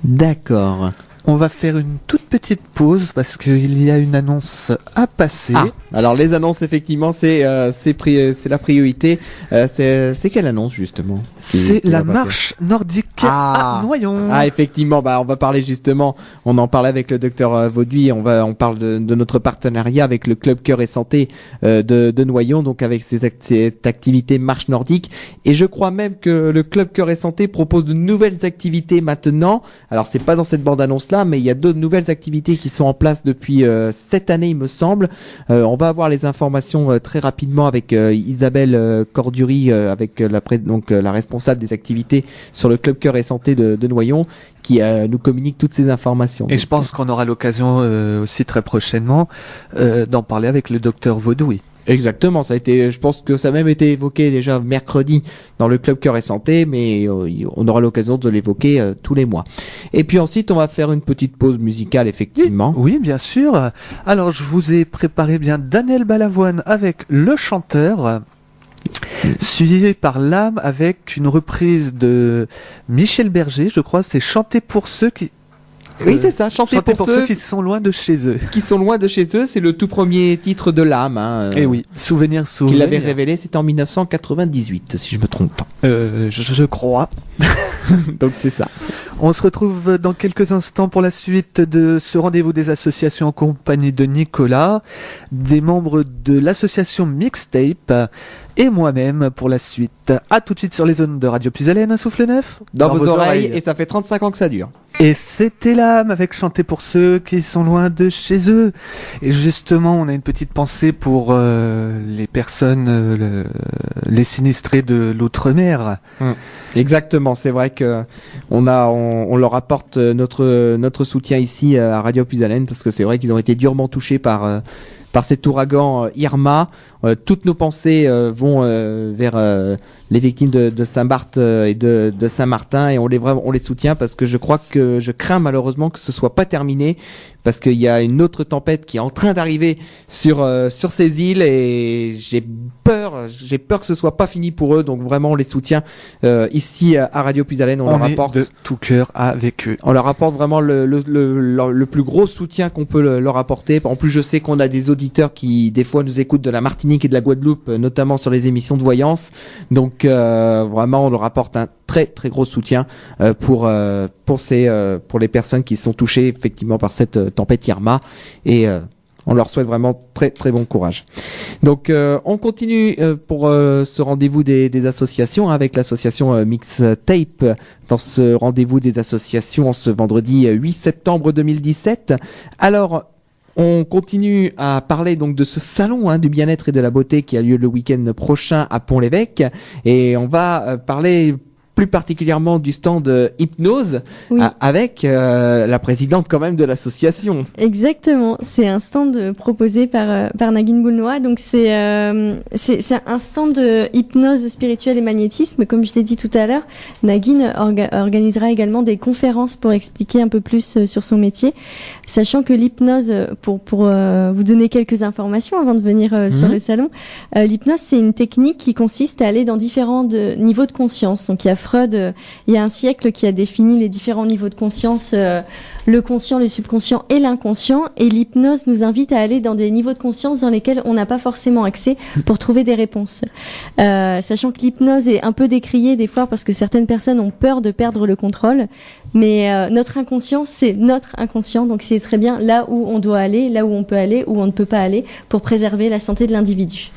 S2: D'accord.
S1: On va faire une toute petite pause parce qu'il y a une annonce à passer.
S2: Ah. Alors les annonces, effectivement, c'est la priorité. C'est quelle annonce justement
S1: C'est
S2: qui
S1: la
S2: va passer
S1: marche nordique à Noyon.
S2: Ah, effectivement, on va parler justement, on en parlait avec le docteur Vauduit, on parle de notre partenariat avec le club Cœur et Santé de Noyon, donc avec cette activité marche nordique. Et je crois même que le club Cœur et Santé propose de nouvelles activités maintenant. Alors c'est pas dans cette bande-annonce là, mais il y a d'autres nouvelles activités qui sont en place depuis cette année, il me semble. On va avoir les informations très rapidement avec Isabelle Cordury, avec la responsable des activités sur le club Cœur et Santé de Noyon, qui nous communique toutes ces informations.
S1: Et je pense qu'on aura l'occasion aussi très prochainement d'en parler avec le docteur Vaudoui.
S2: Exactement, je pense que ça a même été évoqué déjà mercredi dans le club Cœur et Santé, mais on aura l'occasion de l'évoquer tous les mois. Et puis ensuite, on va faire une petite pause musicale, effectivement.
S1: Oui, bien sûr. Alors, je vous ai préparé bien Daniel Balavoine avec Le Chanteur, suivi par L'âme avec une reprise de Michel Berger, je crois, c'est Chanter pour ceux qui...
S2: Oui, c'est ça, Chanter pour ceux
S1: qui sont loin de chez eux.
S2: Qui sont loin de chez eux, c'est le tout premier titre de L'âme.
S1: Et oui, Souvenir.
S2: Qu'il avait révélé, c'était en 1998, si je me trompe pas.
S1: Je crois.
S2: Donc c'est ça.
S1: On se retrouve dans quelques instants pour la suite de ce rendez-vous des associations en compagnie de Nicolas, des membres de l'association Mixtape et moi-même pour la suite. À tout de suite sur les zones de Radio Puisalène, un souffle neuf
S2: dans vos oreilles, et ça fait 35 ans que ça dure.
S1: Et c'était L'âme avec Chanter pour ceux qui sont loin de chez eux. Et justement, on a une petite pensée pour les personnes, les sinistrés de l'outre-mer.
S2: Exactement, c'est vrai que on leur apporte notre soutien ici à Radio Puisalène, parce que c'est vrai qu'ils ont été durement touchés par cet ouragan Irma. Toutes nos pensées vont vers les victimes de Saint-Barth et de Saint-Martin, et on les soutient, parce que je crains malheureusement que ce soit pas terminé, parce qu'il y a une autre tempête qui est en train d'arriver sur ces îles, et j'ai peur que ce soit pas fini pour eux. Donc vraiment on les soutient ici à Radio Puisalène. On leur apporte
S1: de tout cœur avec eux.
S2: On leur apporte vraiment le plus gros soutien qu'on peut leur apporter. En plus, je sais qu'on a des auditeurs qui des fois nous écoutent de la Martinique et de la Guadeloupe, notamment sur les émissions de voyance. Donc vraiment on leur apporte un très très gros soutien pour les personnes qui sont touchées effectivement par cette tempête Irma, et on leur souhaite vraiment très très bon courage. Donc on continue pour ce rendez-vous des associations avec l'association Mixtape, dans ce rendez-vous des associations ce vendredi 8 septembre 2017. Alors on continue à parler donc de ce salon du bien-être et de la beauté qui a lieu le week-end prochain à Pont-l'Évêque, et on va parler plus particulièrement du stand Hypnose,
S4: oui,
S2: avec la présidente quand même de l'association.
S4: Exactement, c'est un stand proposé par Nagin Boulnois. Donc c'est un stand de hypnose spirituelle et magnétisme. Comme je l'ai dit tout à l'heure, Nagin organisera également des conférences pour expliquer un peu plus sur son métier, sachant que l'hypnose, pour vous donner quelques informations avant de venir sur le salon, l'hypnose, c'est une technique qui consiste à aller dans différents niveaux de conscience. Donc il y a Freud, il y a un siècle, qui a défini les différents niveaux de conscience, le conscient, le subconscient et l'inconscient. Et l'hypnose nous invite à aller dans des niveaux de conscience dans lesquels on n'a pas forcément accès pour trouver des réponses. Sachant que l'hypnose est un peu décriée des fois parce que certaines personnes ont peur de perdre le contrôle. Mais notre inconscient, c'est notre inconscient. Donc c'est très bien là où on doit aller, là où on peut aller, où on ne peut pas aller, pour préserver la santé de l'individu.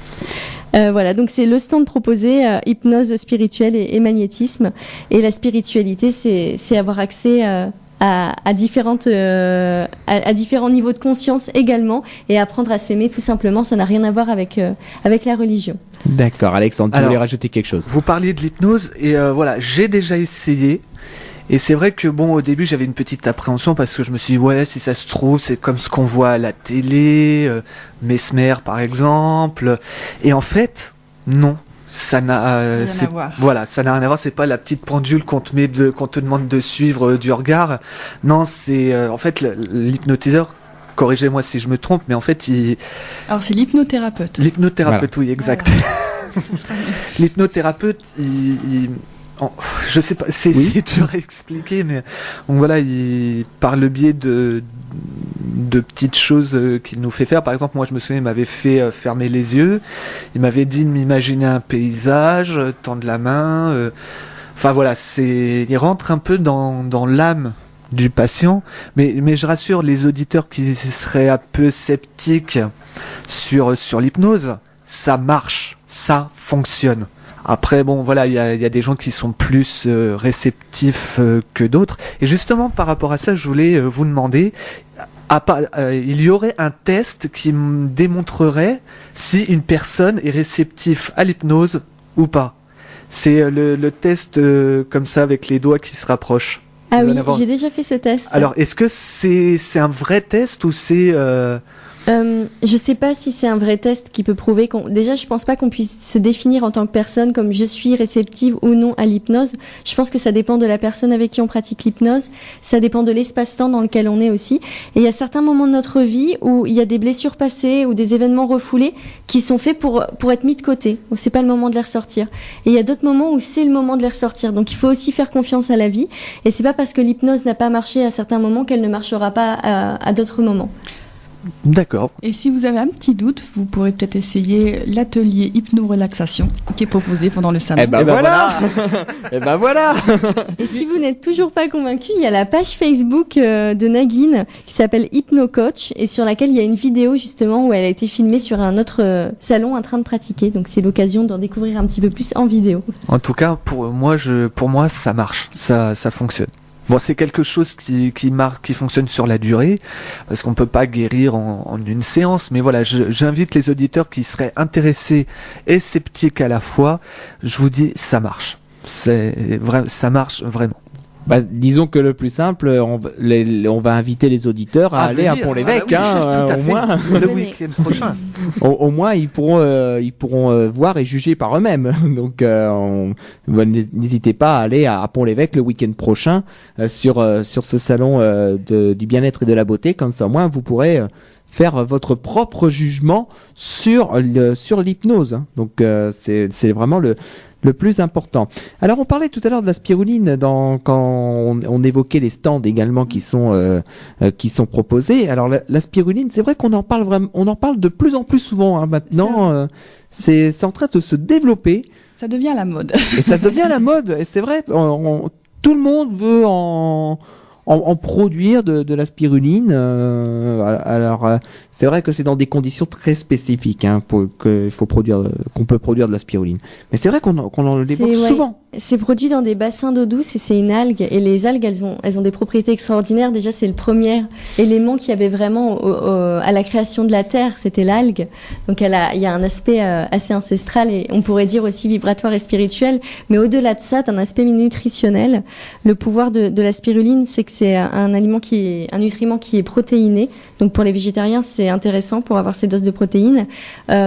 S4: Voilà, donc c'est le stand proposé, hypnose spirituelle et magnétisme. Et la spiritualité, c'est avoir accès à différents niveaux de conscience également, et apprendre à s'aimer tout simplement. Ça n'a rien à voir avec la religion.
S2: D'accord, Alexandre, tu voulais rajouter quelque chose?
S1: Vous parliez de l'hypnose, et voilà, j'ai déjà essayé. Et c'est vrai que bon, au début j'avais une petite appréhension, parce que je me suis dit ouais, si ça se trouve c'est comme ce qu'on voit à la télé, Mesmer par exemple. Et en fait non, ça n'a rien à voir. Voilà, ça n'a rien à voir. C'est pas la petite pendule qu'on te demande de suivre du regard. Non, c'est en fait l'hypnotiseur. Corrigez-moi si je me trompe, mais en fait
S3: Alors c'est l'hypnothérapeute.
S1: L'hypnothérapeute, voilà. Oui, exact. Voilà. L'hypnothérapeute, je sais pas, c'est dur à expliquer, mais donc voilà, par le biais de petites choses qu'il nous fait faire. Par exemple, moi je me souviens, il m'avait fait fermer les yeux, il m'avait dit de m'imaginer un paysage, tendre la main. Enfin voilà, il rentre un peu dans l'âme du patient, mais je rassure les auditeurs qui seraient un peu sceptiques sur l'hypnose, ça marche, ça fonctionne. Après, bon, voilà, il y a des gens qui sont plus réceptifs que d'autres. Et justement, par rapport à ça, je voulais vous demander, il y aurait un test qui me démontrerait si une personne est réceptive à l'hypnose ou pas. C'est le test comme ça avec les doigts qui se rapprochent.
S4: Ah oui, j'ai déjà fait ce test.
S1: Alors, est-ce que c'est un vrai test ou c'est...
S4: Je sais pas si c'est un vrai test qui peut prouver déjà, je pense pas qu'on puisse se définir en tant que personne comme je suis réceptive ou non à l'hypnose. Je pense que ça dépend de la personne avec qui on pratique l'hypnose. Ça dépend de l'espace-temps dans lequel on est aussi. Et il y a certains moments de notre vie où il y a des blessures passées ou des événements refoulés qui sont faits pour être mis de côté. Où c'est pas le moment de les ressortir. Et il y a d'autres moments où c'est le moment de les ressortir. Donc il faut aussi faire confiance à la vie. Et c'est pas parce que l'hypnose n'a pas marché à certains moments qu'elle ne marchera pas à d'autres moments.
S1: D'accord.
S3: Et si vous avez un petit doute, vous pourrez peut-être essayer l'atelier hypno-relaxation qui est proposé pendant le salon.
S2: Et ben voilà. Et ben voilà.
S4: Et si vous n'êtes toujours pas convaincu, il y a la page Facebook de Nagin qui s'appelle Hypno-Coach et sur laquelle il y a une vidéo justement où elle a été filmée sur un autre salon en train de pratiquer. Donc c'est l'occasion d'en découvrir un petit peu plus en vidéo.
S1: En tout cas, pour moi, ça marche, ça fonctionne. Bon, c'est quelque chose qui fonctionne sur la durée, parce qu'on peut pas guérir en une séance, mais voilà, j'invite les auditeurs qui seraient intéressés et sceptiques à la fois, je vous dis, ça marche. Ça marche vraiment.
S2: Bah, disons que le plus simple, on va inviter les auditeurs à aller à Pont-l'Évêque, au moins.
S1: Le week-end prochain.
S2: Au moins, ils pourront voir et juger par eux-mêmes. Donc, n'hésitez pas à aller à Pont-l'Évêque le week-end prochain sur ce salon du bien-être et de la beauté. Comme ça, au moins, vous pourrez faire votre propre jugement sur l'hypnose. Donc, c'est vraiment le plus important. Alors, on parlait tout à l'heure de la spiruline quand on évoquait les stands également qui sont proposés. Alors, la spiruline, c'est vrai qu'on en parle vraiment, on en parle de plus en plus souvent maintenant. C'est en train de se développer.
S3: Ça devient la mode.
S2: Et ça devient la mode. Et c'est vrai, tout le monde veut en produire de la spiruline. Alors, c'est vrai que c'est dans des conditions très spécifiques qu'on peut produire de la spiruline. Mais c'est vrai qu'on en l'évoque souvent.
S4: C'est produit dans des bassins d'eau douce et c'est une algue. Et les algues, elles ont des propriétés extraordinaires. Déjà, c'est le premier élément qu'il y avait vraiment à la création de la Terre, c'était l'algue. Donc, il y a un aspect assez ancestral et on pourrait dire aussi vibratoire et spirituel. Mais au-delà de ça, d'un aspect nutritionnel, le pouvoir de la spiruline, c'est que c'est un nutriment qui est protéiné. Donc, pour les végétariens, c'est intéressant pour avoir ces doses de protéines,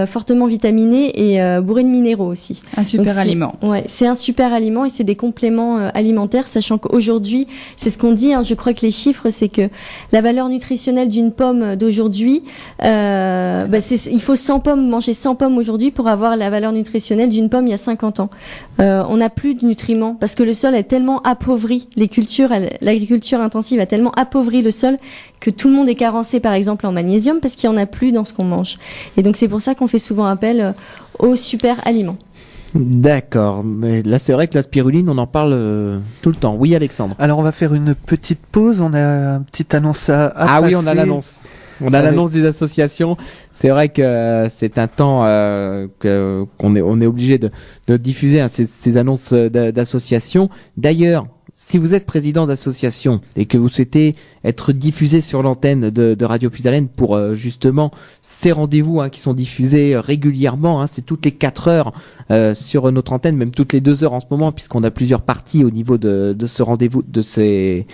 S4: fortement vitaminé et bourré de minéraux aussi.
S3: Un super aliment.
S4: Ouais, c'est un super aliment et c'est des compléments alimentaires, sachant qu'aujourd'hui, c'est ce qu'on dit, je crois que les chiffres, c'est que la valeur nutritionnelle d'une pomme d'aujourd'hui, il faut 100 pommes, manger 100 pommes aujourd'hui pour avoir la valeur nutritionnelle d'une pomme il y a 50 ans. On n'a plus de nutriments parce que le sol est tellement appauvri, l'agriculture intensive a tellement appauvri le sol que tout le monde est carencé par exemple en magnésium parce qu'il n'y en a plus dans ce qu'on mange. Et donc c'est pour ça qu'on fait souvent appel aux super aliments.
S2: D'accord, mais là c'est vrai que la spiruline on en parle tout le temps. Oui Alexandre.
S1: Alors on va faire une petite pause, on a une petite annonce à passer.
S2: Oui, on a l'annonce. On a l'annonce des associations. C'est vrai que c'est un temps qu'on est obligé de diffuser ces annonces d'associations. D'ailleurs, si vous êtes président d'association et que vous souhaitez être diffusé sur l'antenne de Radio Puisalène pour justement ces rendez-vous qui sont diffusés régulièrement, c'est toutes les 4 heures sur notre antenne, même toutes les 2 heures en ce moment, puisqu'on a plusieurs parties au niveau de ce rendez-vous, de ces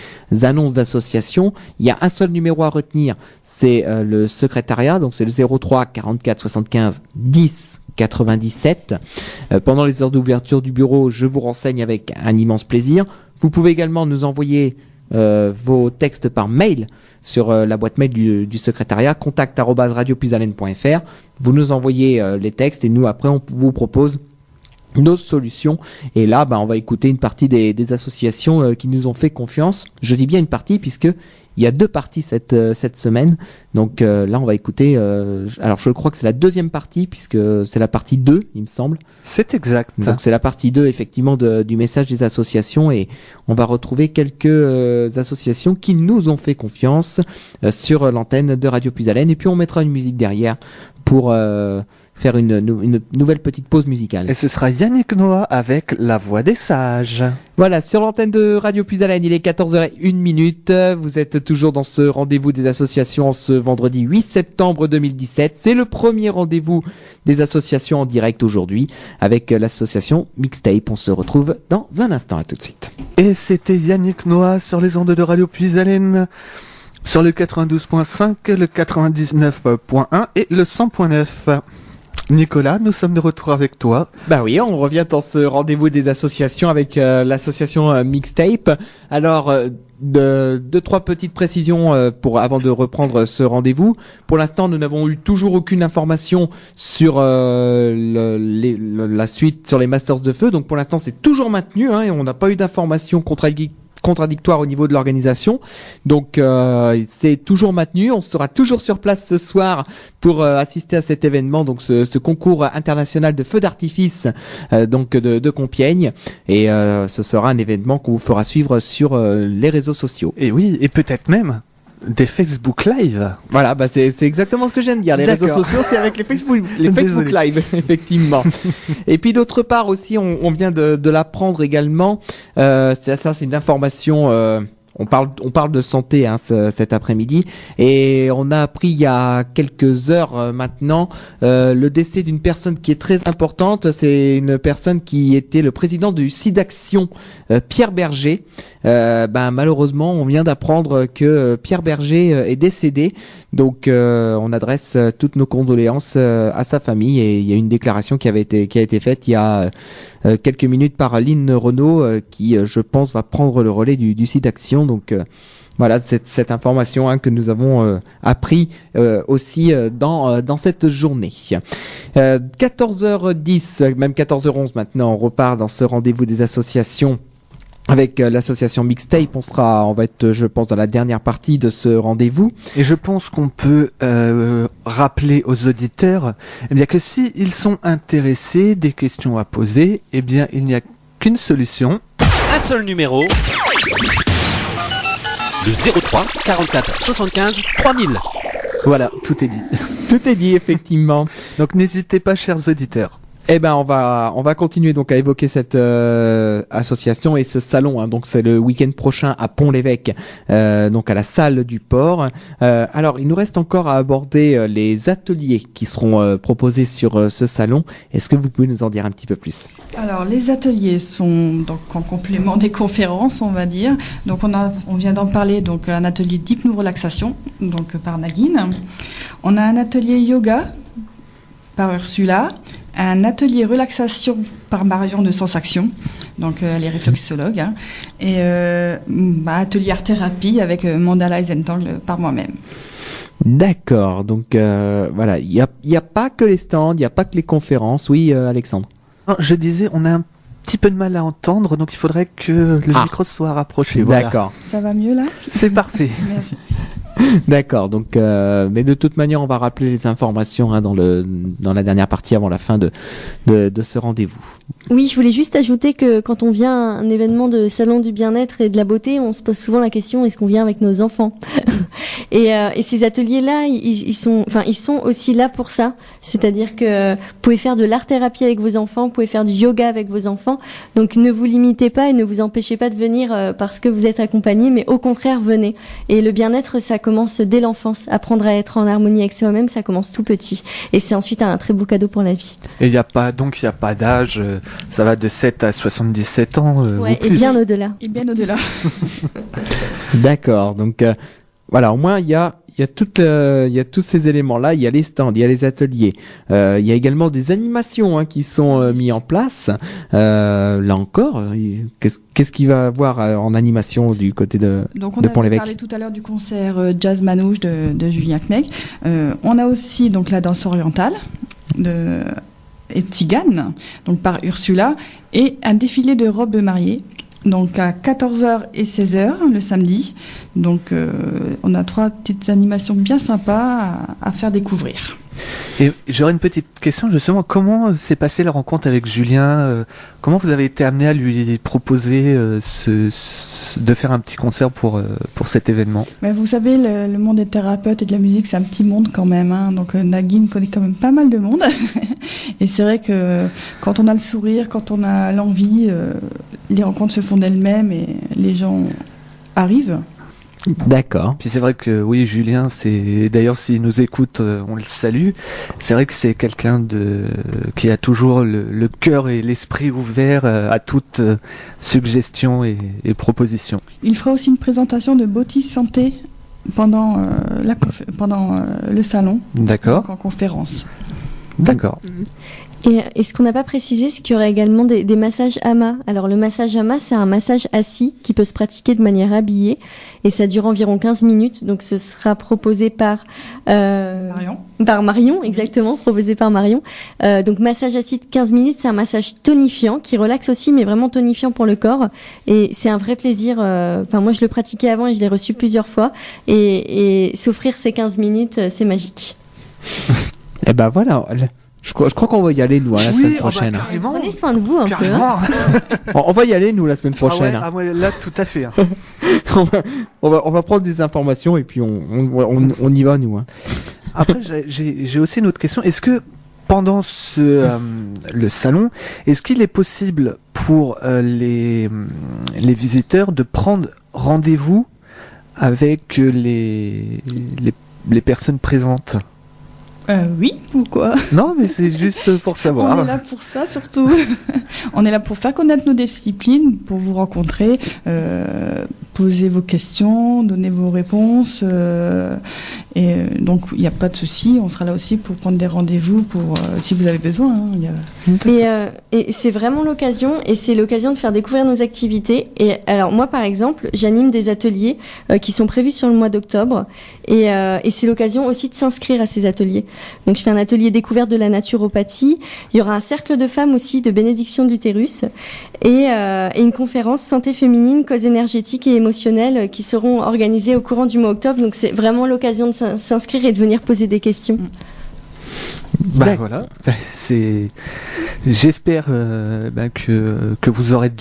S2: annonces d'association. Il y a un seul numéro à retenir, c'est le secrétariat, donc c'est le 03 44 75 10 97. Pendant les heures d'ouverture du bureau, je vous renseigne avec un immense plaisir. Vous pouvez également nous envoyer vos textes par mail sur la boîte mail du secrétariat, contact@radiopuisalène.fr. Vous nous envoyez les textes et nous après on vous propose nos solutions. Et là, on va écouter une partie des associations qui nous ont fait confiance. Je dis bien une partie puisque il y a 2 parties cette semaine. Donc là, on va écouter. Alors, je crois que c'est la deuxième partie puisque c'est la partie 2, il me semble.
S1: C'est exact.
S2: Donc c'est la partie 2 effectivement du message des associations et on va retrouver quelques associations qui nous ont fait confiance sur l'antenne de Radio Puisalène. Et puis on mettra une musique derrière pour faire une nouvelle petite pause musicale.
S1: Et ce sera Yannick Noah avec La Voix des Sages.
S2: Voilà, sur l'antenne de Radio Puisalène, il est 14h01. Vous êtes toujours dans ce rendez-vous des associations ce vendredi 8 septembre 2017. C'est le premier rendez-vous des associations en direct aujourd'hui avec l'association Mixtape. On se retrouve dans un instant, à tout de suite.
S1: Et c'était Yannick Noah sur les ondes de Radio Puisalène, sur le 92.5, le 99.1 et le 100.9. Nicolas, nous sommes de retour avec toi.
S2: Bah oui, on revient dans ce rendez-vous des associations avec l'association Mixtape. Alors, deux, trois petites précisions avant de reprendre ce rendez-vous. Pour l'instant, nous n'avons eu toujours aucune information sur la suite sur les Masters de Feu. Donc pour l'instant, c'est toujours maintenu et on n'a pas eu d'informations contradictoire au niveau de l'organisation. Donc c'est toujours maintenu. On sera toujours sur place ce soir pour assister à cet événement, donc ce concours international de feux d'artifice donc de Compiègne. Et ce sera un événement qu'on vous fera suivre sur les réseaux sociaux.
S1: Et oui, et peut-être même des Facebook Live.
S2: Voilà, c'est exactement ce que je viens de dire. Les réseaux sociaux, c'est avec les Facebook Live, effectivement. Et puis d'autre part aussi, on vient de l'apprendre également. C'est une information. On parle de santé cet après-midi et on a appris il y a quelques heures maintenant le décès d'une personne qui est très importante. C'est une personne qui était le président du SIDAction, Pierre Berger. Malheureusement, on vient d'apprendre que Pierre Berger est décédé. Donc on adresse toutes nos condoléances à sa famille et il y a une déclaration qui a été faite il y a quelques minutes par Lynn Renaud qui je pense va prendre le relais du SIDAction. Donc voilà cette information que nous avons appris aussi dans cette journée. 14h10, même 14h11 maintenant, on repart dans ce rendez-vous des associations avec l'association Mixtape. On va être, je pense, dans la dernière partie de ce rendez-vous.
S1: Et je pense qu'on peut rappeler aux auditeurs que s'ils sont intéressés, des questions à poser, il n'y a qu'une solution.
S5: Un seul numéro. Le 03 44 75 3000.
S1: Voilà, tout est dit.
S2: Tout est dit, effectivement.
S1: Donc n'hésitez pas, chers auditeurs.
S2: On va continuer donc à évoquer cette association et ce salon. Donc c'est le week-end prochain à Pont-l'Évêque, donc à la salle du port. Alors il nous reste encore à aborder les ateliers qui seront proposés sur ce salon. Est-ce que vous pouvez nous en dire un petit peu plus?
S3: Alors les ateliers sont donc en complément des conférences, on va dire. Donc on vient d'en parler, donc un atelier d'hypno-relaxation, donc par Nagin. On a un atelier yoga par Ursula. Un atelier relaxation par Marion de Sensaction, donc elle est réflexologue, et atelier art-thérapie avec Mandala et Zentangle par moi-même.
S2: D'accord, donc voilà, il y a pas que les stands, il n'y a pas que les conférences. Oui, Alexandre.
S1: Non, je disais, on a un petit peu de mal à entendre, donc il faudrait que le micro soit rapproché.
S2: Voilà. D'accord.
S3: Ça va mieux là?
S1: C'est parfait.
S3: Merci.
S2: D'accord, donc mais de toute manière on va rappeler les informations dans la dernière partie avant la fin de ce rendez-vous.
S4: Oui, je voulais juste ajouter que quand on vient à un événement de salon du bien-être et de la beauté, on se pose souvent la question, est-ce qu'on vient avec nos enfants? Et ces ateliers-là, ils sont aussi là pour ça. C'est-à-dire que vous pouvez faire de l'art-thérapie avec vos enfants, vous pouvez faire du yoga avec vos enfants. Donc ne vous limitez pas et ne vous empêchez pas de venir parce que vous êtes accompagné, mais au contraire, venez. Et le bien-être, ça commence dès l'enfance. Apprendre à être en harmonie avec soi-même, ça commence tout petit. Et c'est ensuite un très beau cadeau pour la vie.
S1: Et il n'y a pas d'âge, ça va de 7 à 77 ans ou plus.
S4: Et bien au-delà.
S3: Et bien au-delà.
S2: D'accord, donc voilà, au moins il y a tous ces éléments-là, il y a les stands, il y a les ateliers, il y a également des animations qui sont mis en place. Là encore, qu'est-ce qu'il va y avoir en animation du côté de Pont-l'Évêque?
S3: Donc on a parlé tout à l'heure du concert Jazz Manouche de Julien Kmek. On a aussi donc la danse orientale et Tzigane, donc par Ursula, et un défilé de robes mariées. Donc à 14h et 16h le samedi. Donc on a 3 petites animations bien sympas à faire découvrir.
S1: Et j'aurais une petite question justement, comment s'est passée la rencontre avec Julien, comment vous avez été amené à lui proposer de faire un petit concert pour cet événement?
S3: Mais vous savez, le monde des thérapeutes et de la musique, c'est un petit monde quand même, hein. Donc Nagin connaît quand même pas mal de monde. Et c'est vrai que quand on a le sourire, quand on a l'envie, les rencontres se font d'elles-mêmes et les gens arrivent.
S2: D'accord.
S1: Puis c'est vrai que oui, Julien, d'ailleurs s'il nous écoute, on le salue. C'est vrai que c'est quelqu'un qui a toujours le cœur et l'esprit ouverts à toute suggestion et proposition.
S3: Il fera aussi une présentation de Botis Santé pendant le salon.
S1: D'accord.
S3: Donc en conférence.
S1: D'accord.
S4: Et ce qu'on n'a pas précisé, c'est qu'il y aurait également des massages AMA. Alors le massage AMA, c'est un massage assis qui peut se pratiquer de manière habillée et ça dure environ 15 minutes. Donc ce sera proposé par
S3: Marion.
S4: Par Marion, exactement, proposé par Marion. Donc massage assis de 15 minutes, c'est un massage tonifiant qui relaxe aussi, mais vraiment tonifiant pour le corps. Et c'est un vrai plaisir. Moi je le pratiquais avant et je l'ai reçu plusieurs fois. Et s'offrir ces 15 minutes, c'est magique.
S2: Et ben voilà. Je crois qu'on va y aller, nous, la semaine prochaine.
S1: Carrément.
S4: Prenez soin de vous un peu.
S1: Carrément.
S2: On va y aller, nous, la semaine prochaine.
S1: Ah ouais, là, tout à fait. Hein.
S2: on va prendre des informations et puis on y va, nous. Hein.
S1: Après, j'ai aussi une autre question. Est-ce que pendant le salon, est-ce qu'il est possible pour les visiteurs de prendre rendez-vous avec les personnes présentes?
S3: Oui, pourquoi?
S1: Non, mais c'est juste pour savoir.
S3: On est là pour ça surtout. On est là pour faire connaître nos disciplines, pour vous rencontrer, poser vos questions, donner vos réponses. Et donc il n'y a pas de souci, on sera là aussi pour prendre des rendez-vous si vous avez besoin. Hein,
S4: Et c'est vraiment l'occasion, et c'est l'occasion de faire découvrir nos activités. Et alors moi par exemple, j'anime des ateliers qui sont prévus sur le mois d'octobre, et c'est l'occasion aussi de s'inscrire à ces ateliers. Donc je fais un atelier découverte de la naturopathie. Il y aura un cercle de femmes aussi de bénédiction de l'utérus et une conférence santé féminine, causes énergétiques et émotionnelles qui seront organisées au courant du mois d'octobre. Donc c'est vraiment l'occasion de s'inscrire et de venir poser des questions.
S1: Voilà, j'espère que vous aurez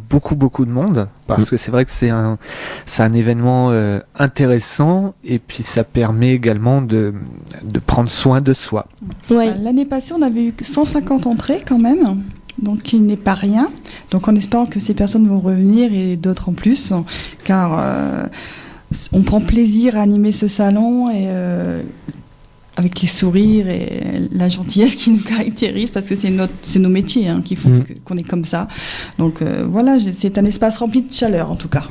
S1: beaucoup de monde, parce que c'est vrai que c'est un événement intéressant, et puis ça permet également de prendre soin de soi.
S4: Ouais.
S3: L'année passée, on avait eu 150 entrées quand même, donc il n'est pas rien. Donc en espérant que ces personnes vont revenir et d'autres en plus, car on prend plaisir à animer ce salon et avec les sourires et la gentillesse qui nous caractérise, parce que c'est nos métiers qui font qu'on est comme ça. Donc voilà, c'est un espace rempli de chaleur en tout cas.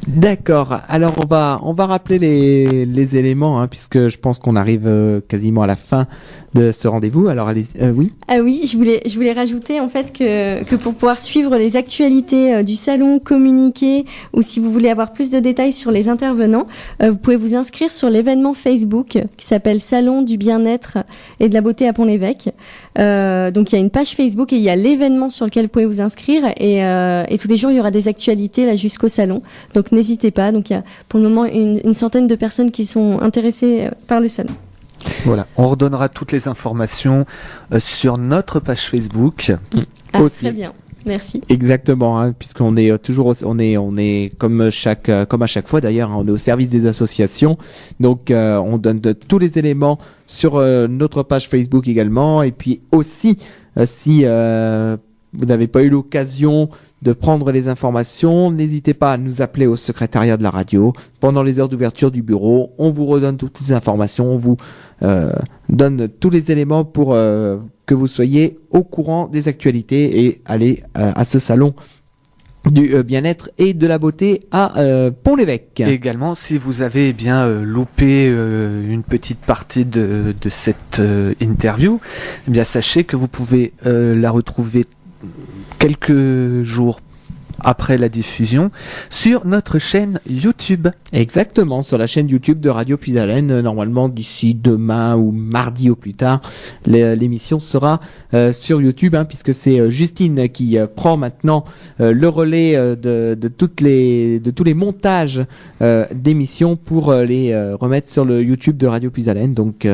S2: D'accord. Alors on va rappeler les éléments, puisque je pense qu'on arrive quasiment à la fin de ce rendez-vous. Alors allez, oui.
S4: Ah oui, je voulais rajouter en fait que pour pouvoir suivre les actualités du salon, communiquer, ou si vous voulez avoir plus de détails sur les intervenants, vous pouvez vous inscrire sur l'événement Facebook qui s'appelle Salon du bien-être et de la beauté à Pont-l'Évêque. Donc il y a une page Facebook et il y a l'événement sur lequel vous pouvez vous inscrire, et tous les jours il y aura des actualités là jusqu'au salon. Donc n'hésitez pas. Donc il y a pour le moment une centaine de personnes qui sont intéressées par le salon.
S1: Voilà, on redonnera toutes les informations sur notre page Facebook.
S2: Aussi.
S4: Très bien. Merci.
S2: Exactement, puisqu'on est toujours, on est comme à chaque fois d'ailleurs, on est au service des associations, donc on donne tous les éléments sur notre page Facebook également, et puis aussi si vous n'avez pas eu l'occasion de prendre les informations, n'hésitez pas à nous appeler au secrétariat de la radio pendant les heures d'ouverture du bureau. On vous redonne toutes les informations, on vous donne tous les éléments pour que vous soyez au courant des actualités et aller à ce salon du bien-être et de la beauté à Pont-l'Évêque.
S1: Et également, si vous avez loupé une petite partie de cette interview, sachez que vous pouvez la retrouver quelques jours après la diffusion sur notre chaîne YouTube.
S2: Exactement, sur la chaîne YouTube de Radio Puisalène. Normalement, d'ici demain ou mardi au plus tard, l'émission sera sur YouTube, puisque c'est Justine qui prend maintenant le relais de tous les montages d'émissions pour les remettre sur le YouTube de Radio Puisalène. Donc,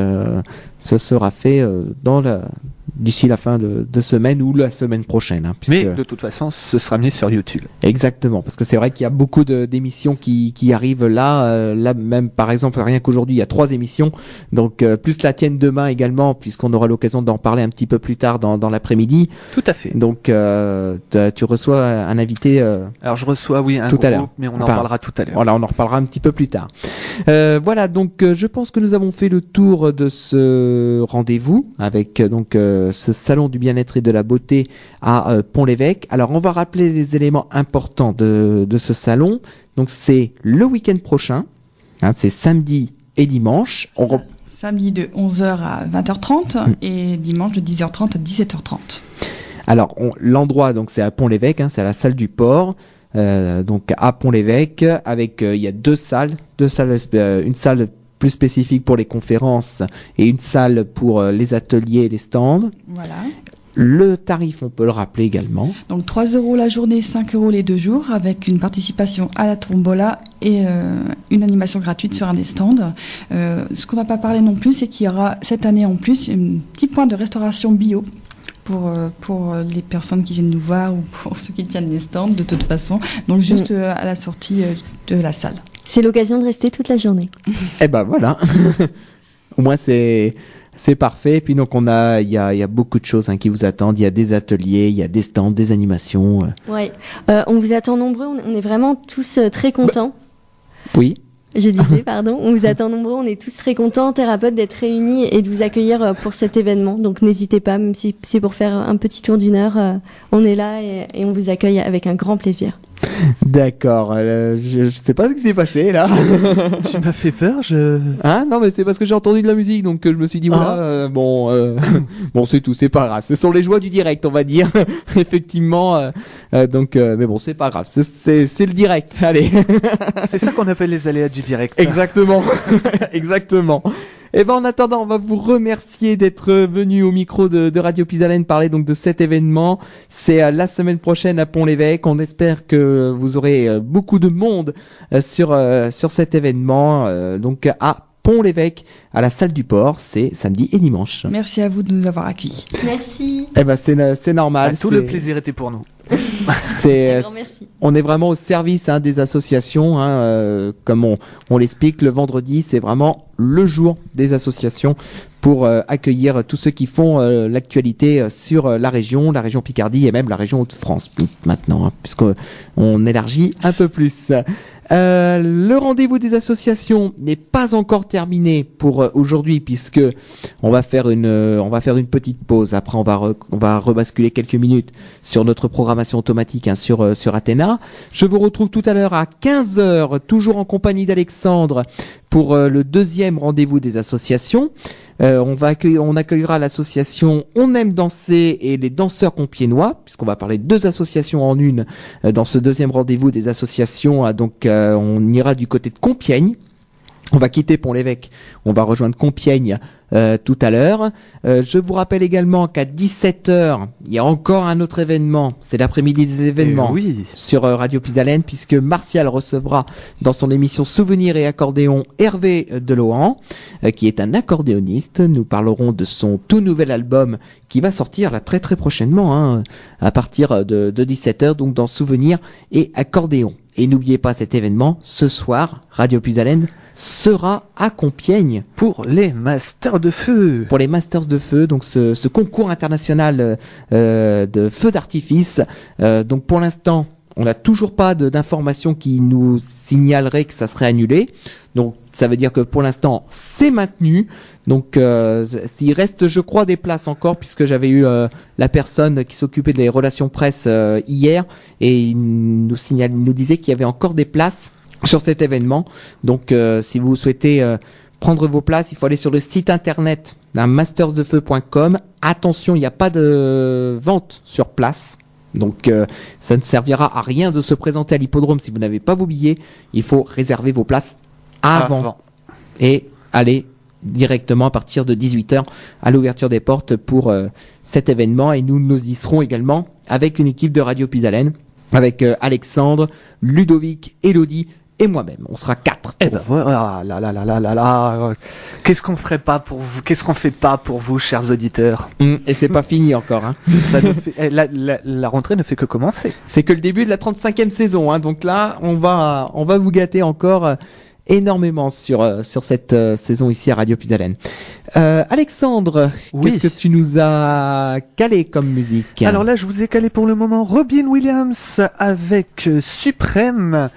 S2: ce sera fait d'ici la fin de semaine ou la semaine prochaine.
S1: Mais de toute façon, ce sera mis sur YouTube.
S2: Exactement, parce que c'est vrai qu'il y a beaucoup d'émissions qui arrivent là. Là, même par exemple, rien qu'aujourd'hui, il y a 3 émissions. Donc, plus la tienne demain également, puisqu'on aura l'occasion d'en parler un petit peu plus tard dans l'après-midi.
S1: Tout à fait.
S2: Donc, tu reçois un invité.
S1: Alors, je reçois, un
S2: tout à l'heure.
S1: groupe, mais on en parlera tout à l'heure.
S2: Voilà, on en reparlera un petit peu plus tard. Voilà, donc je pense que nous avons fait le tour de ce rendez-vous avec ce salon du bien-être et de la beauté à Pont-l'Évêque. Alors, on va rappeler les éléments importants de ce salon. Donc, c'est le week-end prochain. C'est samedi et dimanche.
S3: Samedi de 11h à 20h30 et dimanche de 10h30 à 17h30.
S2: Alors, l'endroit, donc, c'est à Pont-l'Évêque, c'est à la salle du port. Donc, à Pont-l'Évêque, avec, il y a deux salles, une salle plus spécifique pour les conférences et une salle pour les ateliers et les stands.
S3: Voilà.
S2: Le tarif, on peut le rappeler également.
S3: Donc 3 € la journée, 5 € les 2 jours, avec une participation à la tombola et une animation gratuite sur un des stands. Ce qu'on n'a pas parlé non plus, c'est qu'il y aura cette année en plus un petit point de restauration bio pour les personnes qui viennent nous voir ou pour ceux qui tiennent les stands de toute façon. Donc juste à la sortie de la salle.
S4: C'est l'occasion de rester toute la journée.
S2: Eh ben voilà. Au moins c'est parfait. Et puis donc il y a beaucoup de choses qui vous attendent. Il y a des ateliers, il y a des stands, des animations.
S4: Ouais. On vous attend nombreux. On est vraiment tous très contents.
S2: Oui.
S4: Je disais, pardon. On vous attend nombreux. On est tous très contents, thérapeutes, d'être réunis et de vous accueillir pour cet événement. Donc n'hésitez pas, même si c'est pour faire un petit tour d'1 heure, on est là et on vous accueille avec un grand plaisir.
S2: D'accord, je sais pas ce qui s'est passé là.
S1: Tu m'as fait peur,
S2: non mais c'est parce que j'ai entendu de la musique, donc je me suis dit voilà, bon c'est tout, c'est pas grave. Ce sont les joies du direct, on va dire. Effectivement, mais bon c'est pas grave, c'est le direct. Allez.
S1: C'est ça qu'on appelle les aléas du direct.
S2: Exactement, exactement. Et en attendant, on va vous remercier d'être venu au micro de Radio Puisalène parler donc de cet événement. C'est la semaine prochaine à Pont-l'Évêque. On espère que vous aurez beaucoup de monde sur cet événement. Donc à Pont-l'Évêque, à la salle du port, c'est samedi et dimanche.
S3: Merci à vous de nous avoir accueillis.
S4: Merci.
S2: Eh ben c'est normal.
S1: Tout le plaisir était pour nous.
S4: Un grand merci.
S2: On est vraiment au service des associations, comme on l'explique. Le vendredi, c'est vraiment le jour des associations pour accueillir tous ceux qui font l'actualité sur la région Picardie et même la région Hauts-de-France maintenant, puisqu'on élargit un peu plus. Le rendez-vous des associations n'est pas encore terminé pour aujourd'hui, puisque on va faire une petite pause. Après, on va rebasculer quelques minutes sur notre programmation automatique sur Athéna. Je vous retrouve tout à l'heure à 15h, toujours en compagnie d'Alexandre, pour le deuxième rendez-vous des associations. On accueillera l'association On aime danser et les danseurs compiègnois, puisqu'on va parler de 2 associations en une dans ce deuxième rendez-vous des associations. Donc on ira du côté de Compiègne. On va quitter Pont-l'Évêque, on va rejoindre Compiègne tout à l'heure. Je vous rappelle également qu'à 17h, il y a encore un autre événement. C'est l'après-midi des événements sur Radio Puisalène, puisque Martial recevra dans son émission Souvenirs et accordéon Hervé Delohan, qui est un accordéoniste. Nous parlerons de son tout nouvel album qui va sortir là très très prochainement, à partir de 17h, donc dans Souvenirs et accordéon. Et n'oubliez pas cet événement, ce soir, Radio Puisalène sera à Compiègne.
S1: Pour les Masters de Feu.
S2: Pour les Masters de Feu, donc ce concours international de feu d'artifice. Donc pour l'instant, on n'a toujours pas d'informations qui nous signaleraient que ça serait annulé. Donc ça veut dire que pour l'instant, c'est maintenu. Donc il reste, je crois, des places encore, puisque j'avais eu la personne qui s'occupait des relations presse hier, et il nous disait qu'il y avait encore des places sur cet événement. Donc si vous souhaitez prendre vos places, il faut aller sur le site internet mastersdefeu.com. Attention, il n'y a pas de vente sur place. Donc ça ne servira à rien de se présenter à l'hippodrome si vous n'avez pas vos billets. Il faut réserver vos places avant. Et aller directement à partir de 18h à l'ouverture des portes pour cet événement. Et nous y serons également avec une équipe de Radio Pisalène, avec Alexandre, Ludovic, Elodie et moi-même. On sera 4.
S1: Eh ben voilà, là. Qu'est-ce qu'on ferait pas pour vous? Qu'est-ce qu'on fait pas pour vous, chers auditeurs?
S2: Et c'est pas fini encore. Hein.
S1: Ça nous fait... la rentrée ne fait que commencer.
S2: C'est que le début de la 35e saison. Hein. Donc là, on va vous gâter encore énormément sur cette saison ici à Radio Pisalène. Alexandre,
S1: oui.
S2: Qu'est-ce que tu nous as calé comme musique?
S1: Alors là, je vous ai calé pour le moment Robin Williams avec Suprême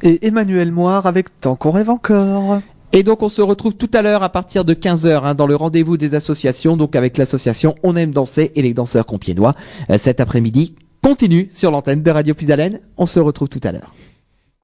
S1: et Emmanuel Moire avec Tant qu'on rêve encore.
S2: Et donc on se retrouve tout à l'heure à partir de 15h dans le rendez-vous des associations, donc avec l'association On aime danser et les danseurs compiègnois. Cet après-midi continue sur l'antenne de Radio Pisalène. On se retrouve tout à l'heure.